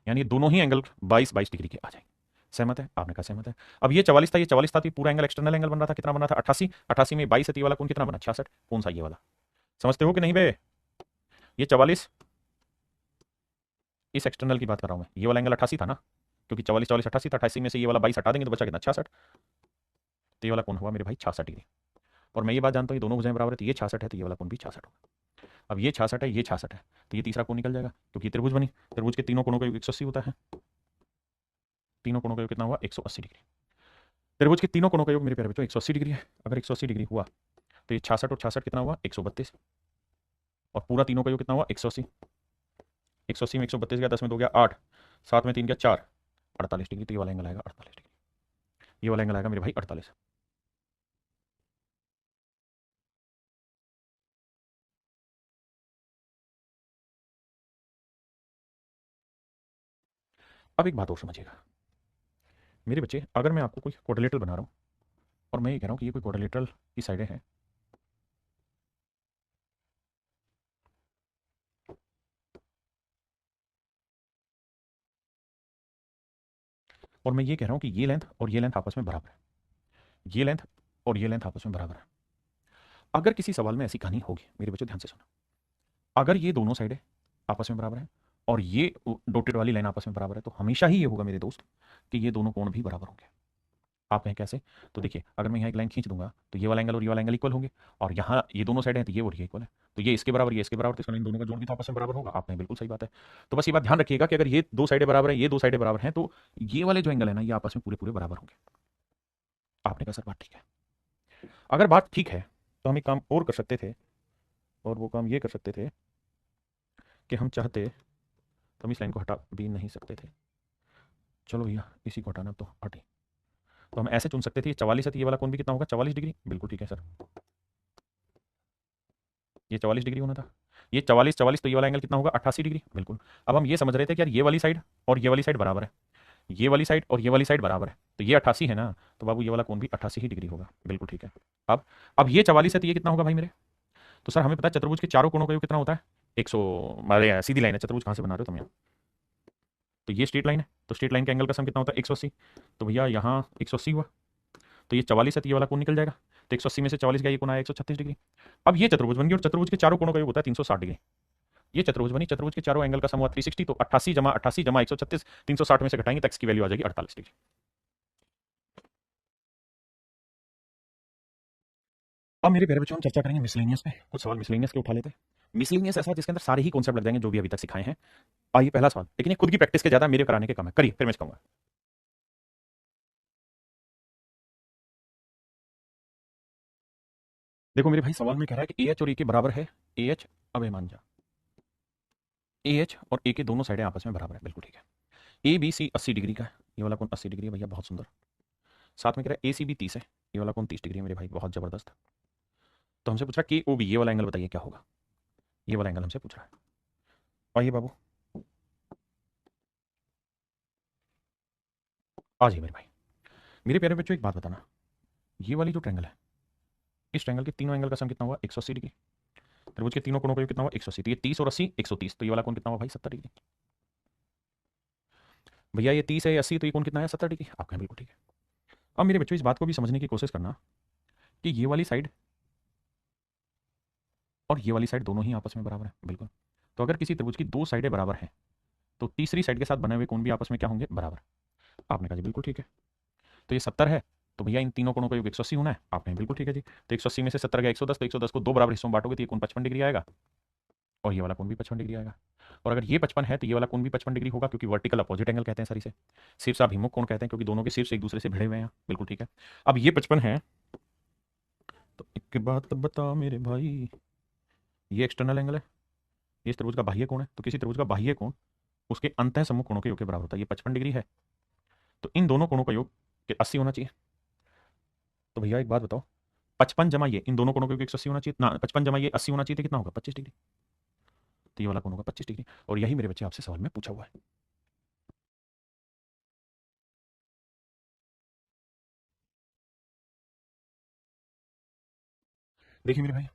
यानी दोनों ही एंगल 22 डिग्री के आ जाएंगे। सहमत है, आपने कहा सहमत है। अब ये 44 था, ये 44 था, तो पूरा एंगल एक्सटर्नल एंगल बन रहा था, कितना बन रहा था 88, 88 में 22 है, तो ये वाला कोण कितना बना 66, कौन सा, ये वाला, समझते हो कि नहीं बे, ये 44 इस एक्सटर्नल की बात कर रहा हूं मैं, ये वाला एंगल 88 था ना, क्योंकि 44 44 88 था, 88 में से ये वाला 22 हटा देंगे तो बचा कितना 66, तो ये वाला कौन हुआ मेरे भाई 66 डिग्री। और मैं ये बात जानता हूँ ये दोनों भुजाएं बराबर है, तो ये 66 है तो ये वाला कोण भी 66 होगा। अब ये 66 है, ये 66 है, तो ये तीसरा कोण निकल जाएगा, क्योंकि त्रिभुज बनी, त्रिभुज के तीनों कोणों का योग 180 होता है, तीनों कोणों का योग कितना हुआ 180 डिग्री, त्रिभुज के तीनों कोणों का योग मेरे प्यारे बच्चों 180 डिग्री है, अगर 180 डिग्री हुआ तो ये 66 और 66 कितना हुआ 132, और पूरा तीनों का योग कितना हुआ 180, 180 में 132 गया, 10 में 2 गया 8, 7 में 3 गया 4, 48 डिग्री, तो ये वाला एंगल आएगा 48 डिग्री, ये वाला एंगल आएगा मेरे भाई 48। अब एक बात और समझिएगा मेरे बच्चे, अगर मैं आपको कोई क्वाड्रिलेटरल बना रहा हूँ और मैं ये कह रहा हूँ कि ये कोई क्वाड्रिलेटरल की साइडें हैं, और मैं ये कह रहा हूँ कि ये लेंथ और ये लेंथ आपस में बराबर है, ये लेंथ और ये लेंथ आपस में बराबर है, अगर किसी सवाल में ऐसी कहानी होगी मेरे बच्चों ध्यान से सुनो, अगर ये दोनों साइडें आपस में बराबर हैं और ये डॉटेड वाली लाइन आपस में बराबर है, तो हमेशा ही ये होगा मेरे दोस्त कि ये दोनों कोण भी बराबर होंगे। आप कहें कैसे, तो देखिए अगर मैं यहाँ एक लाइन खींच दूंगा तो ये वाला एंगल और ये वाला एंगल इक्वल होंगे, और यहाँ ये दोनों साइड हैं तो ये और ये इक्वल है, तो ये इसके बराबर ये इसके बराबर, तो इसका इन दोनों का जोड़ भी तो आपस में बराबर होगा। आपने बिल्कुल सही बात है। तो बस ये बात ध्यान रखिएगा कि अगर ये दो साइडें बराबर हैं, ये दो साइडें बराबर हैं, तो ये वाले जो एंगल है ना ये आपस में पूरे पूरे बराबर होंगे। आपने कहा सर बात ठीक है, अगर बात ठीक है तो हम एक काम और कर सकते थे, और वो काम ये कर सकते थे कि हम चाहते तो हम इस लाइन को हटा भी नहीं सकते थे, चलो भैया इसी को हटाना तो हटे, तो हम ऐसे चुन सकते थे, 44 है तो ये वाला कोण भी कितना होगा, 44 डिग्री। बिल्कुल ठीक है सर, ये 44 डिग्री होना था। ये 44 44, तो ये वाला एंगल कितना होगा, 88 डिग्री। बिल्कुल। अब हम ये समझ रहे थे कि यार ये वाली साइड और ये वाली साइड बराबर है, ये वाली साइड और ये वाली साइड बराबर है, तो ये 88 है ना, तो बाबू ये वाला कोण भी 88 ही डिग्री होगा। बिल्कुल ठीक है। अब अब ये 44 है तो ये कितना होगा भाई मेरे? तो सर हमें पता है चतुर्भुज के चारों कोणों का योग कितना होता है, 100। हमारे सीधी लाइन है, चतुर्भुज कहाँ से बना रहे हो तुम यहाँ? तो ये स्ट्रेट लाइन है, तो स्ट्रेट लाइन के एंगल का सम कितना होता है, 180। तो भैया यहाँ 180 हुआ, तो ये 44 है तो ये वाला कोण निकल जाएगा। तो 180 में से 44 गया, ये कोण आया 136 डिग्री। अब ये चतुर्भुज बन गई और चतुर्भुज के चारों कोणों का योग होता है 360 डिग्री। ये चतुर्भुज बनी, चतुर्भुज के चारों एंगल का सम हुआ 360, तो 88 जमा 88 जमा 136, 360 में से घटाएंगे तो एक्स की वैल्यू आ जाएगी 48 डिग्री। अब मेरे प्यारे बच्चों हम चर्चा करेंगे मिसलेनियस पे, कुछ सवाल मिसलेनियस के उठा लेते हैं। मिसलेनियस ऐसा है जिसके अंदर सारे ही कॉन्सेप्ट लग जाएंगे जो भी अभी तक सिखाए हैं। आइए पहला सवाल, लेकिन ये खुद की प्रैक्टिस के ज्यादा मेरे कराने के कम है, करिए फिर मैं कहूंगा। देखो मेरे भाई सवाल में कह रहा है कि ए एच और ए के बराबर है, ए एच, अब ये मान जा, ए एच और ए के दोनों साइडें आपस में बराबर है। बिल्कुल ठीक है। ए बी सी 80 डिग्री का है, ये वाला कोण 80 डिग्री है भैया, बहुत सुंदर। साथ में कह रहा है ए सी बी 30 है, ये वाला कोण 30 डिग्री है मेरे भाई, बहुत जबरदस्त। तो हमसे पूछ रहा है के ओ बी, ये वाला एंगल बताइए क्या होगा, ये वाला एंगल हमसे पूछ रहा है। आइए बाबू आ जाइए मेरे भाई। मेरे प्यारे बच्चों एक बात बताना, ये वाली जो ट्रैंगल है, इस ट्रैंगल के तीनों एंगल का सम कितना हुआ, 180 डिग्री। त्रिभुज के तीनों कोणों का योग कितना हुआ, 180। तो ये 30 और 80 130, तो ये वाला कोण कितना हुआ भाई, 70 डिग्री। भैया ये 30 है, ये 80, तो ये कोण कितना है, 70 डिग्री। आप कहें बिल्कुल ठीक है। अब मेरे बच्चों इस बात को भी समझने की कोशिश करना कि ये वाली साइड और ये वाली साइड दोनों ही आपस में बराबर है। बिल्कुल। तो अगर किसी त्रिभुज की दो साइडें बराबर हैं तो तीसरी साइड के साथ बने हुए कोण भी आपस में क्या होंगे, बराबर। आपने कहा जी बिल्कुल ठीक है। तो ये 70 है, तो भैया इन तीनों कोणों का योग 180 होना है। आपने बिल्कुल ठीक है जी। तो 180 में से 70 गया 110, तो 110 को दो बराबर हिस्सों में बांटोगे तो ये कोण 55 डिग्री आएगा और ये वाला कोण भी 55 डिग्री आएगा। और अगर ये 55 है तो ये वाला कोण भी 55 डिग्री होगा, क्योंकि वर्टिकल अपोजिट एंगल कहते हैं सर इसे। शीर्षाभिमुख कोण कहते हैं क्योंकि दोनों के शीर्ष एक दूसरे से भिड़े हुए हैं। बिल्कुल ठीक है। अब ये 55 है, तो एक बात बता मेरे भाई, ये एक्सटर्नल एंगल है, ये इस त्रिभुज का बाह्य कोण है, तो किसी त्रिभुज का बाह्य कोण उसके अंतः सम्मुख कोणों के योग के बराबर होता है। ये 55 डिग्री है, तो इन दोनों कोणों का योग 80 होना चाहिए। तो भैया एक बात बताओ, 55 जमा ये इन दोनों कोणों का योग 180 होना चाहिए ना, 55 जमा ये 80 होना चाहिए, तो कितना होगा, 25 डिग्री। तो ये वाला कोण होगा 25 डिग्री, और यही मेरे बच्चे आपसे सवाल में पूछा हुआ है। देखिए मेरे भाई,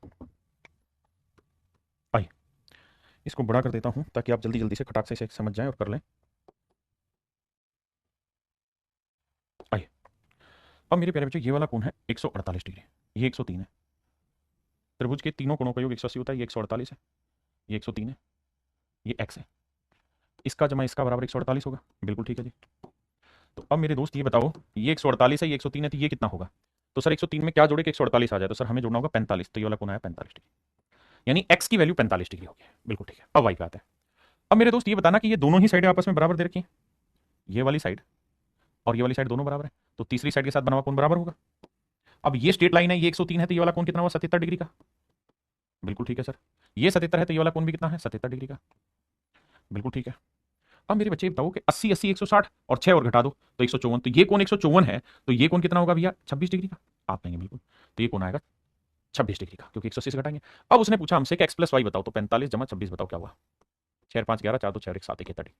आइए इसको बड़ा कर देता हूं ताकि आप जल्दी जल्दी से खटाक से इसे समझ जाएं और कर लें। आइए, अब मेरे प्यारे बच्चों ये वाला कोण है 148 डिग्री, ये 103 है। त्रिभुज के तीनों कोणों का योग 180 होता है, ये 148 है, ये 103 है, ये x है, इसका जमा इसका बराबर 148 होगा। बिल्कुल ठीक है जी। तो अब मेरे दोस्त ये बताओ, ये 148 है, ये 103 है, तो ये कितना होगा? तो सर 103 में क्या जोड़े कि 148 आ जाए, तो सर हमें जोड़ना होगा 45, तो ये वाला कोण आया 45 डिग्री, यानी x की वैल्यू 45 डिग्री होगी। बिल्कुल ठीक है। अब वही बात है। अब मेरे दोस्त ये बताना कि ये दोनों ही साइडें आपस में बराबर दे रखी हैं, ये वाली साइड और ये वाली साइड दोनों बराबर है, तो तीसरी साइड के साथ बना हुआ कोण बराबर होगा। अब ये स्ट्रेट लाइन है, ये 103 है, तो ये वाला कोण कितना हुआ, 77 डिग्री का। बिल्कुल ठीक है सर। ये 77 है, तो ये वाला कोण भी कितना है, 77 डिग्री का। बिल्कुल ठीक है। अब मेरे बच्चे बताओ कि 80 80 160 और 6 और घटा दो तो 154, तो ये कोण 154 है, तो ये कोण कितना होगा भैया, 26 डिग्री का। आप कहेंगे बिल्कुल, तो ये कोण आएगा 26 डिग्री का, क्योंकि 180 से घटाएंगे। अब उसने पूछा हमसे कि एक्स प्लस वाई बताओ, तो 45 जमा 26 बताओ क्या हुआ। 6 5 11, 4 2 6 1 7 1 30।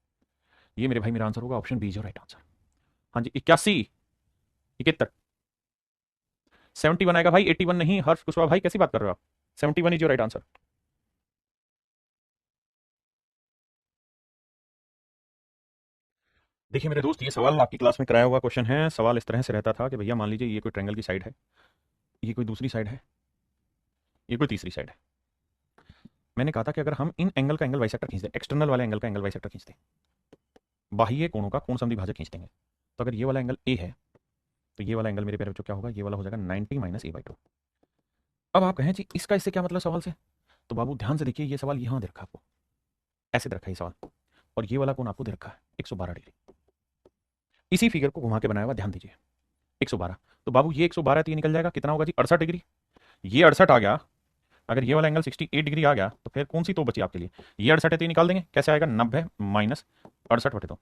ये मेरे भाई मेरा आंसर होगा, option B is your right answer. हाँ जी, 81 71 71 आएगा भाई, 81 नहीं। हर्ष कुशवाहा भाई कैसी बात कर रहे हो आप, 71 इज योर राइट आंसर। देखिए मेरे दोस्त, ये सवाल आपकी क्लास में कराया हुआ क्वेश्चन है। सवाल इस तरह से रहता था कि भैया मान लीजिए ये कोई ट्रायंगल की साइड है, ये कोई दूसरी साइड है, ये कोई तीसरी साइड है। मैंने कहा था कि अगर हम इन एंगल का एंगल बाइसेक्टर खींच दें, एक्सटर्नल वाले एंगल का एंगल बाइसेक्टर खींच दें, बाह्य कोणों का कोण समद्विभाजक खींच देंगे, तो अगर ये वाला एंगल ए है तो ये वाला एंगल मेरे प्यारे बच्चों क्या होगा, ये वाला हो जाएगा 90 माइनस a/2। अब आप कहें जी इसका इससे क्या मतलब सवाल से, तो बाबू ध्यान से देखिए, ये सवाल यहाँ दे रखा आपको, ऐसे दे रखा है ये सवाल, और ये वाला कोण आपको दे रखा है 112 डिग्री। इसी फिगर को घुमा के बनाया हुआ, ध्यान दीजिए 112। तो बाबू ये 112 तो ये निकल जाएगा कितना होगा जी, 68 डिग्री। ये 68 आ गया, अगर ये वाला एंगल 68 डिग्री आ गया तो फिर कौन सी तो बची आपके लिए, ये 68 है तो ये निकाल देंगे, कैसे आएगा, 90 माइनस 68 बटे 2।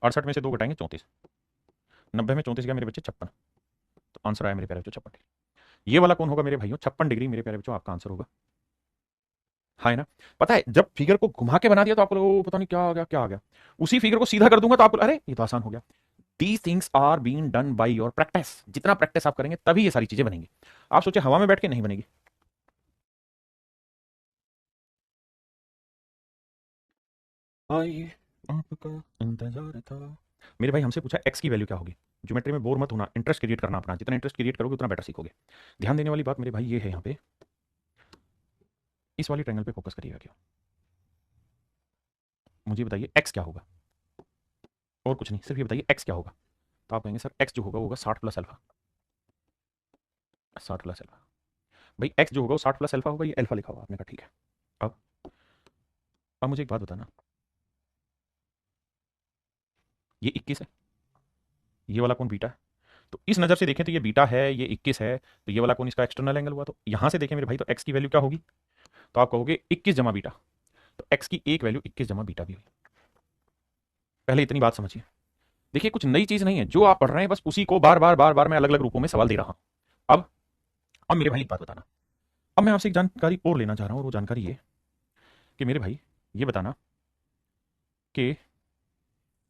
68 में से 2 घटाएंगे 34, 90 में 34 गया मेरे बच्चे 56। तो आंसर आया मेरे प्यारे बच्चों 56 डिग्री। ये वाला कौन होगा मेरे भाइयों? 56 डिग्री मेरे प्यारे बच्चों आपका आंसर होगा। हाँ है ना? पता है जब फिगर को घुमा के बना दिया तो आपको लगा, पता नहीं क्या आ गया क्या आ गया। उसी फिगर को सीधा कर दूंगा तो आपको अरे ये तो आसान हो गया। These things are being done by your practice. जितना प्रैक्टिस आप करेंगे तभी ये सारी चीजें बनेंगी। आप सोचे हवा में बैठ के नहीं बनेगी। आइए आपका इंतजार था। मेरे भाई हमसे पूछा एक्स की वैल्यू क्या होगी। ज्योमेट्री में बोर मत होना, इंटरेस्ट क्रिएट करना अपना। जितना इंटरेस्ट क्रिएट करोगे उतना बेटर सीखोगे। ध्यान देने वाली बात मेरे भाई ये है, यहाँ पे इस वाली ट्रायंगल पे फोकस करिएगा। क्यों? मुझे बताइए एक्स क्या होगा, और कुछ नहीं, सिर्फ ये बताइए एक्स क्या होगा। तो आप कहेंगे सर एक्स जो होगा वो होगा 60 प्लस अल्फा। 60 plus alpha. भाई एक्स जो होगा वो 60 प्लस अल्फा होगा, ये अल्फा लिखा हुआ आपने कहा ठीक है। अब अब मुझे एक बात बताना, ये 21 है, ये वाला कौन बीटा है। तो इस नज़र से देखें तो ये बीटा है, ये 21 है, तो ये वाला कौन इसका एक्सटर्नल एंगल हुआ। तो यहां से देखें मेरे भाई तो एक्स की वैल्यू क्या होगी, तो आप कहोगे 21 जमा बीटा। तो एक्स की एक वैल्यू 21 जमा बीटा भी हुई। पहले इतनी बात समझिए। देखिए कुछ नई चीज नहीं है जो आप पढ़ रहे हैं, बस उसी को बार बार बार बार मैं अलग अलग रूपों में सवाल दे रहा हूं। अब मेरे भाई एक बात बताना, अब मैं आपसे एक जानकारी और लेना चाह रहा हूं, और वो जानकारी ये कि मेरे भाई ये बताना कि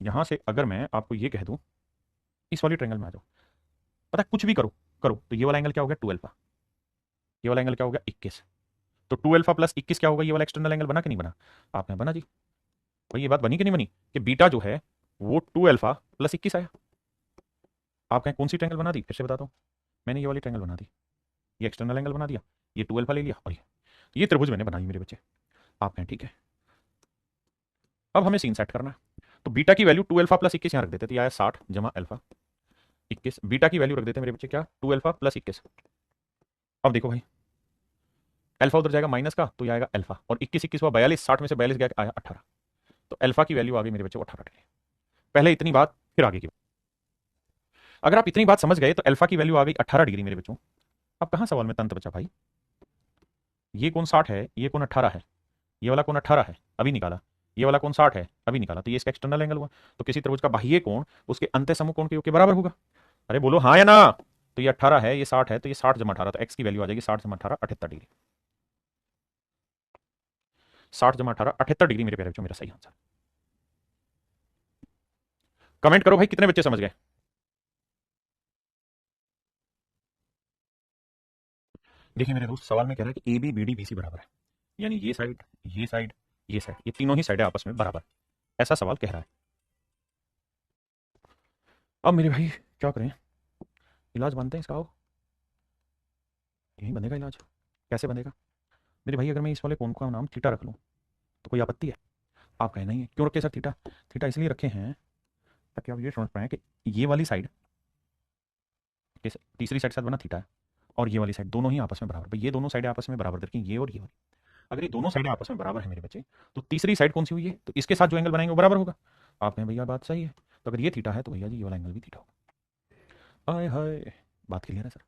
यहां से अगर मैं आपको ये कह दूं इस वाली ट्रायंगल में आ जाओ, पता है कुछ भी करो करो तो ये वाला एंगल क्या हो गया 2 अल्फा, ये वाला एंगल क्या हो गया 21। तो 2 अल्फा प्लस 21 क्या होगा, ये वाला एक्सटर्नल एंगल बना कि नहीं बना। आपने बना जी। भाई ये बात बनी कि नहीं बनी कि बीटा जो है वो 2 अल्फा प्लस 21 आया। आप कहें कौन सी ट्रायंगल बना दी, फिर से बताता हूं। मैंने ये वाली ट्रायंगल बना दी, ये एक्सटर्नल एंगल बना दिया, ये 2 अल्फा ले लिया, और ये त्रिभुज मैंने बनाई मेरे बच्चे। आप कहें ठीक है, अब हमें सीन सेट करना है। तो बीटा की वैल्यू 2 अल्फा प्लस 21 यहां रख देते थे, आया 60 जमा अल्फा 21। बीटा की वैल्यू रख देते हैं मेरे बच्चे क्या, 2 अल्फा प्लस 21। अब देखो भाई अल्फा उधर जाएगा माइनस का तो ये आएगा अल्फा, और 21 21 हुआ 42, 60 में से 42 गया आया 18। तो अल्फा की वैल्यू आ गई मेरे बच्चे 18 डिग्री। पहले इतनी बात फिर आगे की बात। अगर आप इतनी बात समझ गए तो अल्फा की वैल्यू आ गई 18 डिग्री मेरे बच्चों। अब कहां सवाल में तंत्र बचा भाई। ये कौन 60 है, ये कौन 18 है, ये वाला कौन 18 है अभी निकाला, ये वाला कौन 60 है अभी निकाला, तो ये इसका एक्सटर्नल एंगल हुआ। तो किसी त्रिभुज का बाह्य कोण उसके अंत्य समूह कोण के योग के बराबर होगा। अरे बोलो हाँ या ना। तो ये 18 है, ये 60 है, तो ये 60 जमा 18, तो एक्स की वैल्यू आ जाएगी 60 जमा 18 78 डिग्री। 60 जमा 18 78 डिग्री मेरे प्यारे बच्चों मेरा सही आंसर। कमेंट करो भाई कितने बच्चे समझ गए। देखिए मेरे दोस्त सवाल में कह रहा है कि A B B D B C बराबर है, यानी ये साइड ये साइड ये साइड, ये तीनों ही साइडें आपस में बराबर, ऐसा सवाल कह रहा है। अब मेरे भाई क्या करें, इलाज बनते हैं इसका। आओ यही बनेगा इलाज। कैसे बनेगा मेरे भाई, अगर मैं इस वाले कोण का नाम थीटा रख लूं तो कोई आपत्ति है। आप कहें नहीं है, क्यों रखे सर थीटा। थीटा इसलिए रखे हैं ताकि आप ये समझ पाएं कि ये वाली साइड तीसरी साइड के साथ बना थीटा है, और ये वाली साइड दोनों ही आपस में बराबर। भाई ये दोनों साइडें आपस में बराबर रखी, ये और ये वाली। अगर ये दोनों साइडें आपस में बराबर है मेरे बच्चे, तो तीसरी साइड कौन सी हुई है, तो इसके साथ जो एंगल बनाएंगे वो बराबर होगा। आप कहें भैया बात सही है, तो अगर ये थीटा है तो भैया जी ये वाला एंगल भी थीटा होगा। आय हाय, बात क्लियर है sir.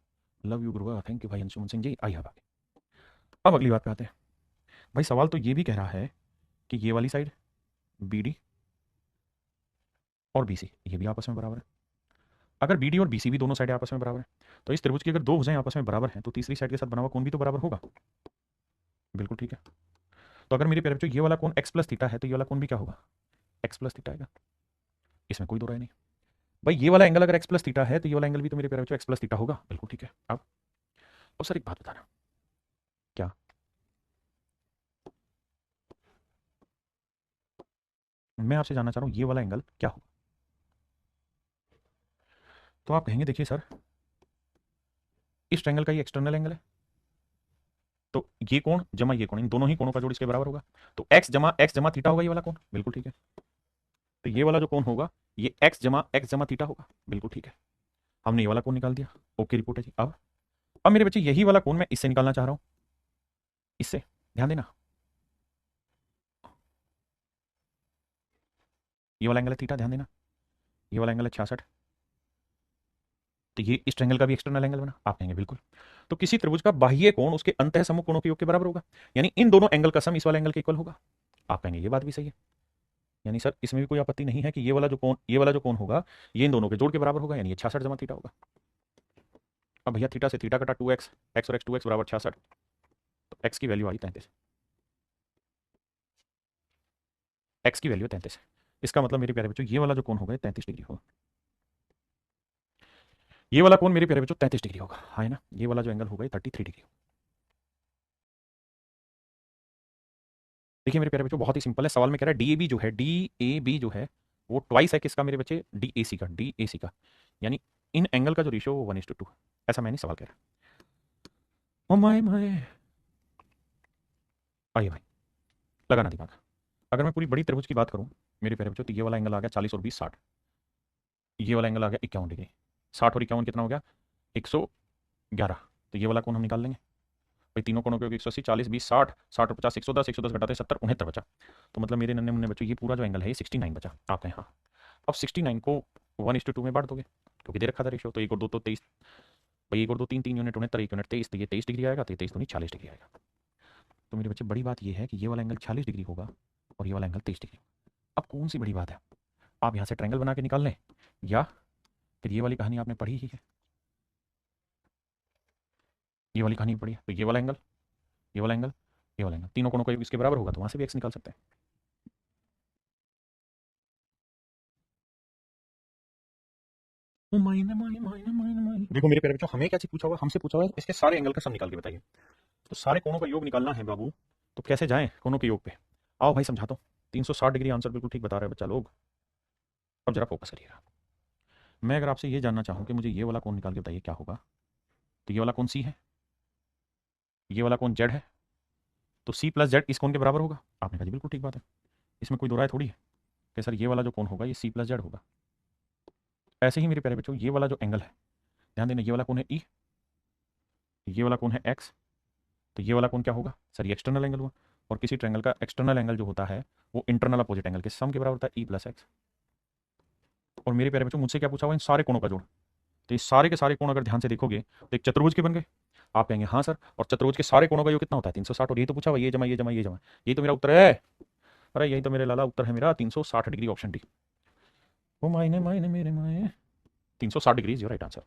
Love you Gurua, thank you भाई अंशुमन सिंह जी। आई आगे। अब अगली बात पे आते हैं। भाई सवाल तो ये भी कह रहा है कि ये वाली साइड बी डी और बी सी ये भी आपस में बराबर है। अगर बी डी और बी सी भी दोनों साइडें आपस में बराबर है, तो इस त्रिभुज की अगर दो भुजाएं आपस में बराबर हैं तो तीसरी साइड के साथ बना हुआ कोण भी तो बराबर होगा। बिल्कुल ठीक है। तो अगर मेरे प्यारे बच्चों ये वाला कोण एक्स प्लस थीटा है तो ये वाला कोण भी क्या होगा, एक्स प्लस थीटा आएगा। इसमें कोई दो राय नहीं। भाई ये वाला एंगल अगर एक्स प्लस थीटा है तो ये वाला एंगल भी तो मेरे प्यारे बच्चों एक्स प्लस थीटा होगा। बिल्कुल ठीक है। अब सर एक बात बताना, क्या मैं आपसे जानना चाह रहा हूँ ये वाला एंगल क्या होगा। तो आप कहेंगे देखिए सर इस ट्रायंगल का ये एक्सटर्नल एंगल है, तो ये कोण जमा ये कोण, इन दोनों ही कोणों का जोड़ इसके बराबर होगा। तो एक्स जमा थीटा होगा ये वाला कोण। बिल्कुल ठीक है। तो ये वाला जो कोण होगा ये एक्स जमा थीटा होगा। बिल्कुल ठीक है। हमने ये वाला कोण निकाल दिया। ओके रिपोर्ट है जी। अब मेरे बच्चे यही वाला कोण मैं इससे निकालना चाह रहा हूं, इससे। ध्यान देना, ये वाला एंगल है थीटा, ध्यान देना। ये वाला एंगल है 66, तो ये इस ट्रायंगल का भी एक्सटर्नल एंगल बना। आप कहेंगे बिल्कुल। तो किसी त्रिभुज का बाह्य कोण उसके अंतः समूह कोणों के योग के बराबर होगा, यानी इन दोनों एंगल का सम इस वाले एंगल के इक्वल होगा। आप कहेंगे ये बात भी सही है, यानी सर इसमें भी कोई आपत्ति नहीं है कि ये वाला जो कोण होगा ये इन दोनों के जोड़ के बराबर होगा, यानी ये 66 जमा थीटा होगा। अब भैया थीटा से थीटा कटा 2x, x और x 2x बराबर 66, तो x की वैल्यू आई 33, x की वैल्यू 33। इसका मतलब मेरे प्यारे बच्चों ये वाला जो कोण होगा 33 डिग्री होगा। ये वाला कोण मेरे प्यारे बच्चों 33 डिग्री होगा, हाँ है ना। ये वाला जो एंगल होगा ये 33 डिग्री। देखिए मेरे प्यारे बच्चों बहुत ही सिंपल है, सवाल में कह रहा है डी ए बी जो है, डी ए बी जो है वो ट्वाइस है किसका मेरे बच्चे, डी ए सी का, डी ए सी का, यानी इन एंगल का जो रेशियो वो 1:2, ऐसा मैंने सवाल कह रहा है। ओ माय माय, आइए भाई लगाना दिमाग। अगर मैं पूरी बड़ी त्रिभुज की बात करूं मेरे प्यारे बच्चों, तो ये वाला एंगल आ गया 40 और 20 60, ये वाला एंगल आ गया 51 डिग्री, 60 और 51 कितना हो गया 111, तो ये वाला कोण हम निकाल लेंगे भाई। तीनों कोणों के 180, 40 20 60, 60 और 50 110, 110 घटाते 70 69 बचा। तो मतलब मेरे नन्हे मुन्ने बच्चों ये पूरा जो एंगल है ये 69 बचा। आप कहें हाँ, अब 69 को 1:2 में बांट दोगे क्योंकि दे रखा था रेशियो, तो 1 और 2 तो 23 भाई, 1 और 2 3 3 यूनिट 69, 1 यूनिट 23, तो ये 23 डिग्री आएगा, तो ये 23 तो नहीं 40 डिग्री आएगा। तो मेरे बच्चे बड़ी बात ये है कि ये वाला एंगल 40 डिग्री होगा और ये वाला एंगल 23 डिग्री। अब कौन सी बड़ी बात है, आप यहाँ से ट्रायंगल बना के निकाल लें या फिर ये वाली कहानी आपने पढ़ी ही है, ये वाली कहानी पढ़ी है, तो ये वाला एंगल, ये वाला एंगल, ये वाला एंगल, तीनों कोणों का योग इसके बराबर होगा, तो वहां से भी एक्स निकाल सकते हैं। देखो मेरे प्यारे बच्चों हमें क्या चीज पूछा हुआ है, हमसे पूछा हुआ है इसके सारे एंगल का सम निकाल के बताइए। तो सारे कोणों का योग निकालना है बाबू, तो कैसे जाएं कोणों के योग पे, आओ भाई समझाता हूँ। 360 डिग्री आंसर बिल्कुल ठीक बता रहे हैं बच्चा लोग। अब जरा फोकस करिएगा। मैं अगर आपसे ये जानना चाहूँ कि मुझे ये वाला कोण निकाल के बताइए क्या होगा, तो ये वाला कोण सी है, ये वाला कोण जेड है, तो सी प्लस जेड इस कोण के बराबर होगा। आपने कहा जी बिल्कुल ठीक बात है, इसमें कोई दो राय थोड़ी है कि सर ये वाला जो कोण होगा ये सी प्लस जेड होगा। ऐसे ही मेरे प्यारे बच्चों ये वाला जो एंगल है, ध्यान देना, ये वाला कोण है ई, ये वाला कोण है एक्स, तो ये वाला कोण क्या होगा सर, ये एक्सटर्नल एंगल हुआ। और किसी ट्रायंगल का एक्सटर्नल एंगल जो होता है वो इंटरनल अपोजिट एंगल के सम के बराबर होता है, ई प्लस एक्स। और मेरे प्यारे बच्चों मुझसे क्या पूछा हुआ इन सारे कोणों का जोड़, तो ये सारे के सारे कोण अगर ध्यान से देखोगे तो एक चतुर्भुज के बन गए। आप कहेंगे हाँ सर, और चतुर्भुज के सारे कोणों का योग कितना होता है 360, और यही तो पूछा हुआ, ये जमा ये जमा ये जमा, यही तो मेरा उत्तर है। अरे यही तो मेरे लाला उत्तर है मेरा 360 डिग्री, ऑप्शन डी। वो मायने मायने मेरे माए, 360 degree is your right answer.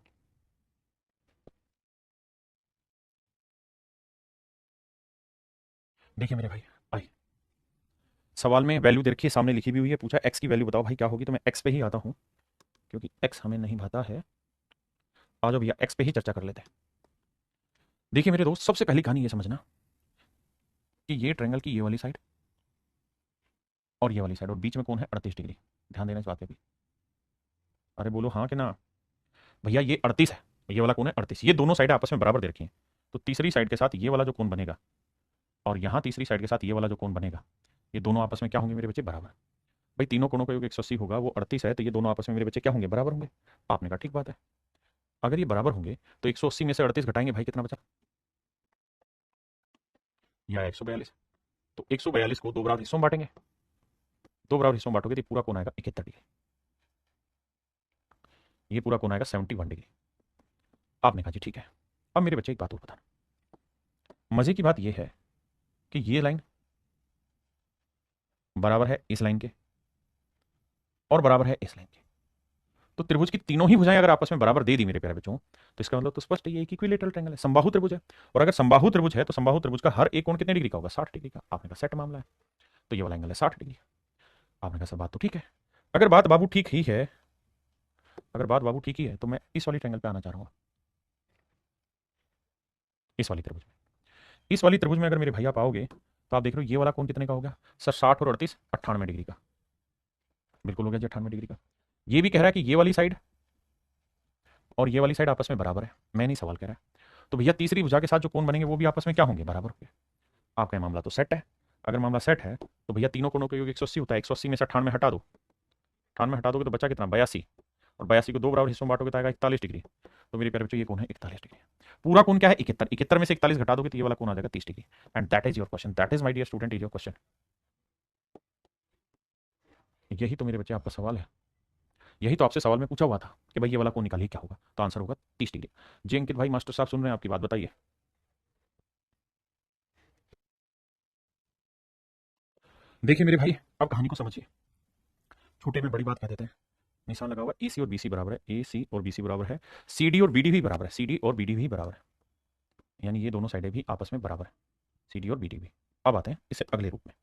देखिए मेरे भाई, आई सवाल में वैल्यू दे रखी है, सामने लिखी भी हुई है, पूछा एक्स की वैल्यू बताओ भाई क्या होगी, तो मैं एक्स पे ही आता हूँ क्योंकि एक्स हमें नहीं भाता है। आ जाओ भैया एक्स पे ही चर्चा कर लेते हैं। देखिए मेरे दोस्त सबसे पहली कहानी ये समझना कि ये ट्रायंगल की ये वाली साइड और ये वाली साइड और बीच में कौन है 38 डिग्री। ध्यान देना इस बात पे भी, अरे बोलो हाँ कि ना। भैया ये 38 है, ये वाला कौन है 38, ये दोनों साइड आपस में बराबर दे रखी हैं, तो तीसरी साइड के साथ ये वाला जो कोण बनेगा और यहाँ तीसरी साइड के साथ ये वाला जो कोण बनेगा, ये दोनों आपस में क्या होंगे मेरे बच्चे बराबर। भाई तीनों कोणों का योग 180 होगा, वो 38 है, तो ये दोनों आपस में मेरे बच्चे क्या होंगे बराबर होंगे। आपने कहा ठीक बात है, अगर ये बराबर होंगे तो 180 में से 38 घटाएंगे भाई कितना बचा, या 142, तो 142 को दो बराबर हिस्सों में बांटेंगे, दो बराबर हिस्सों में बांटोगे तो पूरा कोण आएगा 71 डिग्री, ये पूरा कोण आएगा 71 डिग्री। आपने कहा जी ठीक है। अब मेरे बच्चे एक बात और बताना, मजे की बात यह है कि ये लाइन बराबर है इस लाइन के और बराबर है इस लाइन के, तो त्रिभुज की तीनों ही भुजाएं अगर आपस में बराबर दे दी मेरे प्यारे बच्चों, तो इसका मतलब तो स्पष्ट है ये एक इक्विलेटरल ट्रायंगल है, समबाहु त्रिभुज है। और अगर समबाहु त्रिभुज है तो समबाहु त्रिभुज का हर एक कोण कितने डिग्री का होगा 60 डिग्री का। आपने कहा सेट मामला है, तो ये वाला एंगल है 60 डिग्री। आपने कहा सर बात तो ठीक है, अगर बात बाबू ठीक ही है, अगर बात बाबू ठीक ही है तो मैं इस वाली ट्रायंगल पे आना चाह रहा हूँ, इस वाली त्रिभुज में। इस वाली त्रिभुज में अगर मेरे भैया पाओगे तो आप देख रहे हो ये वाला कोण कितने का होगा सर, 60 और 38 98 डिग्री का, बिल्कुल हो गया जी 98 डिग्री का। ये भी कह रहा है कि ये वाली साइड और ये वाली साइड आपस में बराबर है, मैं नहीं सवाल कह रहा है, तो भैया तीसरी भुजा के साथ जो कोण बनेंगे वो भी आपस में क्या होंगे बराबर होंगे। आपका ये मामला तो सेट है। अगर मामला सेट है तो भैया तीनों कोणों का योग 180 होता है, 180 में से 98 हटा दो, 98 हटा दोगे तो बचा कितना 82, और 82 को दो बराबर हिस्सों में बांटोगे तो आएगा 41 डिग्री। तो मेरे प्यारे बच्चों ये कोण है 41 डिग्री, पूरा कोण क्या है 71, 71 में से 41 घटा दोगे तो ये वाला कोण आ जाएगा 30 degree. And that is your question, that is my dear student is your question. यही तो मेरे बच्चे आपका सवाल है, यही तो आपसे सवाल में पूछा हुआ था कि भाई ये वाला कोण निकालिए क्या होगा, तो आंसर होगा 30 डिग्री। जी अंकित भाई मास्टर साहब सुन रहे हैं आपकी बात, बताइए। देखिए मेरे भाई अब कहानी को समझिए, छोटे में बड़ी बात कह देते हैं। निशान लगा हुआ ए सी और बी सी बराबर है, ए सी और बी सी बराबर है, सी डी और बी डी भी बराबर है, सी डी और बी डी भी बराबर है, यानी ये दोनों साइडें भी आपस में बराबर है, सी डी और बी डी भी। अब आते हैं इससे अगले रूप में।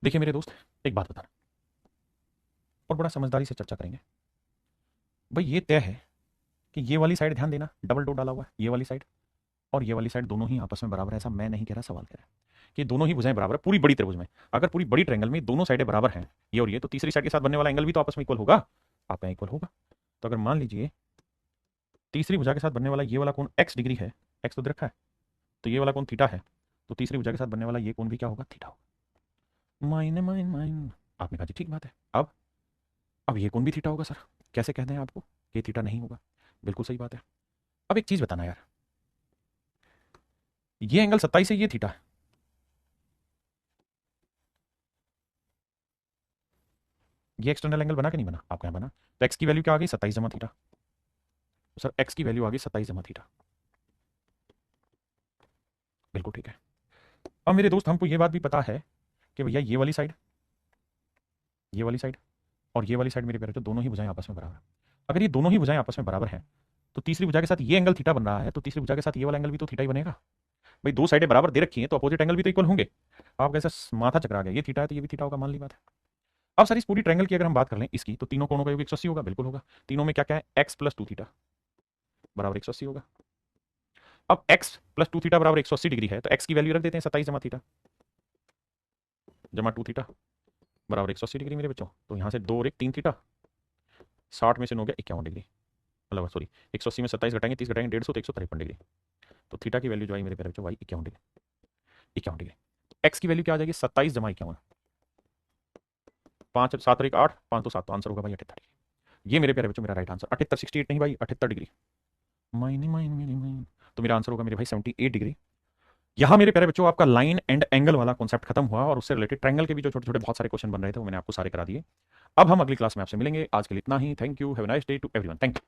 देखिए मेरे दोस्त, एक बात बता रहा और बड़ा समझदारी से चर्चा करेंगे। भाई ये तय है कि ये वाली साइड, ध्यान देना, डबल डॉट डाला हुआ है, ये वाली साइड और ये वाली साइड दोनों ही आपस में बराबर है। ऐसा मैं नहीं कह रहा, सवाल कह रहा है कि दोनों ही भुजाएं बराबर है पूरी बड़ी त्रिभुज में। अगर पूरी बड़ी ट्रायंगल में दोनों साइडें बराबर हैं, ये और ये, तो तीसरी साइड के साथ बनने वाला एंगल भी तो आपस में इक्वल होगा, आप कहें इक्वल होगा। तो अगर मान लीजिए तीसरी भुजा के साथ बनने वाला ये वाला कोण x डिग्री है, x तो दे रखा है, तो ये वाला कोण थीटा है, तो तीसरी भुजा के साथ बनने वाला ये कोण भी क्या होगा, थीटा होगा। माइन माइन माइन, आपने कहा जी ठीक बात है। अब ये कोण भी थीटा होगा सर, कैसे कह दें आपको कि थीटा नहीं होगा? बिल्कुल सही बात है। अब एक चीज बताना यार, ये एंगल 27 है, ये थीटा है, ये एक्सटर्नल एंगल बना कि नहीं बना? आपका यहाँ बना। तो x की वैल्यू क्या आ गई, 27 जमा थीटा। तो सर x की वैल्यू आ गई 27 जमा थीटा, बिल्कुल ठीक है। अब मेरे दोस्त हमको ये बात भी पता है कि भैया ये वाली साइड, ये वाली साइड और ये वाली साइड मेरे प्यारे, तो दोनों ही भुजाएं आपस में बराबर है। अगर ये दोनों ही भुजाएं आपस में बराबर हैं, तो तीसरी भुजा के साथ ये एंगल थीटा बन रहा है, तो तीसरी भुजा के साथ ये वाला एंगल भी तो थीटा ही बनेगा। भाई दो साइडें बराबर दे रखी हैं तो अपोजिट एंगल भी तो इक्वल होंगे। आप कैसे माथा चकरा गया, ये थीटा है तो ये भी थीटा होगा, मान ली बात है। अब सर इस पूरी ट्रायंगल की अगर हम बात कर लें इसकी, तो तीनों कोणों का योग 180 होगा, बिल्कुल होगा। तीनों में क्या क्या है, x प्लस 2 थीटा बराबर 180 होगा। अब x प्लस 2 थीटा बराबर 180 डिग्री है, तो x की वैल्यू रख देते हैं 27 जमा थीटा जमा 2 थीटा बराबर 180 डिग्री मेरे बच्चों। तो यहाँ से 2 और 1 3 थीटा, 60 में से हो गया 51 डिग्री, मतलब सॉरी 180 में 27 घटाएंगे, 30 घटाएंगे 150, तो 153 डिग्री। तो थीटा की वैल्यू जो आई मेरे प्यारे बच्चों, वाई 51 डिग्री, 51 डिग्री। एक्स की वैल्यू क्या आ जाएगी, 27 जमा 51, 5 7 और 1 8, 5 तो 7, तो आंसर होगा भाई 78 डिग्री। ये मेरे प्यारे बच्चों मेरा राइट आंसर, 78 68 नहीं भाई, 78 डिग्री। माइन माइन मेरी माइन, तो मेरा आंसर होगा मेरे भाई 78 डिग्री। यहाँ मेरे प्यारे बच्चों आपका लाइन एंड एंगल वाला कॉन्सेप्ट खत्म हुआ और उससे रिलेटेड ट्रायंगल के भी जो छोटे छोटे बहुत सारे क्वेश्चन बन रहे थे वो मैंने आपको सारे करा दिए। अब हम अगली क्लास में आपसे मिलेंगे, आज के लिए इतना ही। Thank you, have a nice day to everyone, thank you.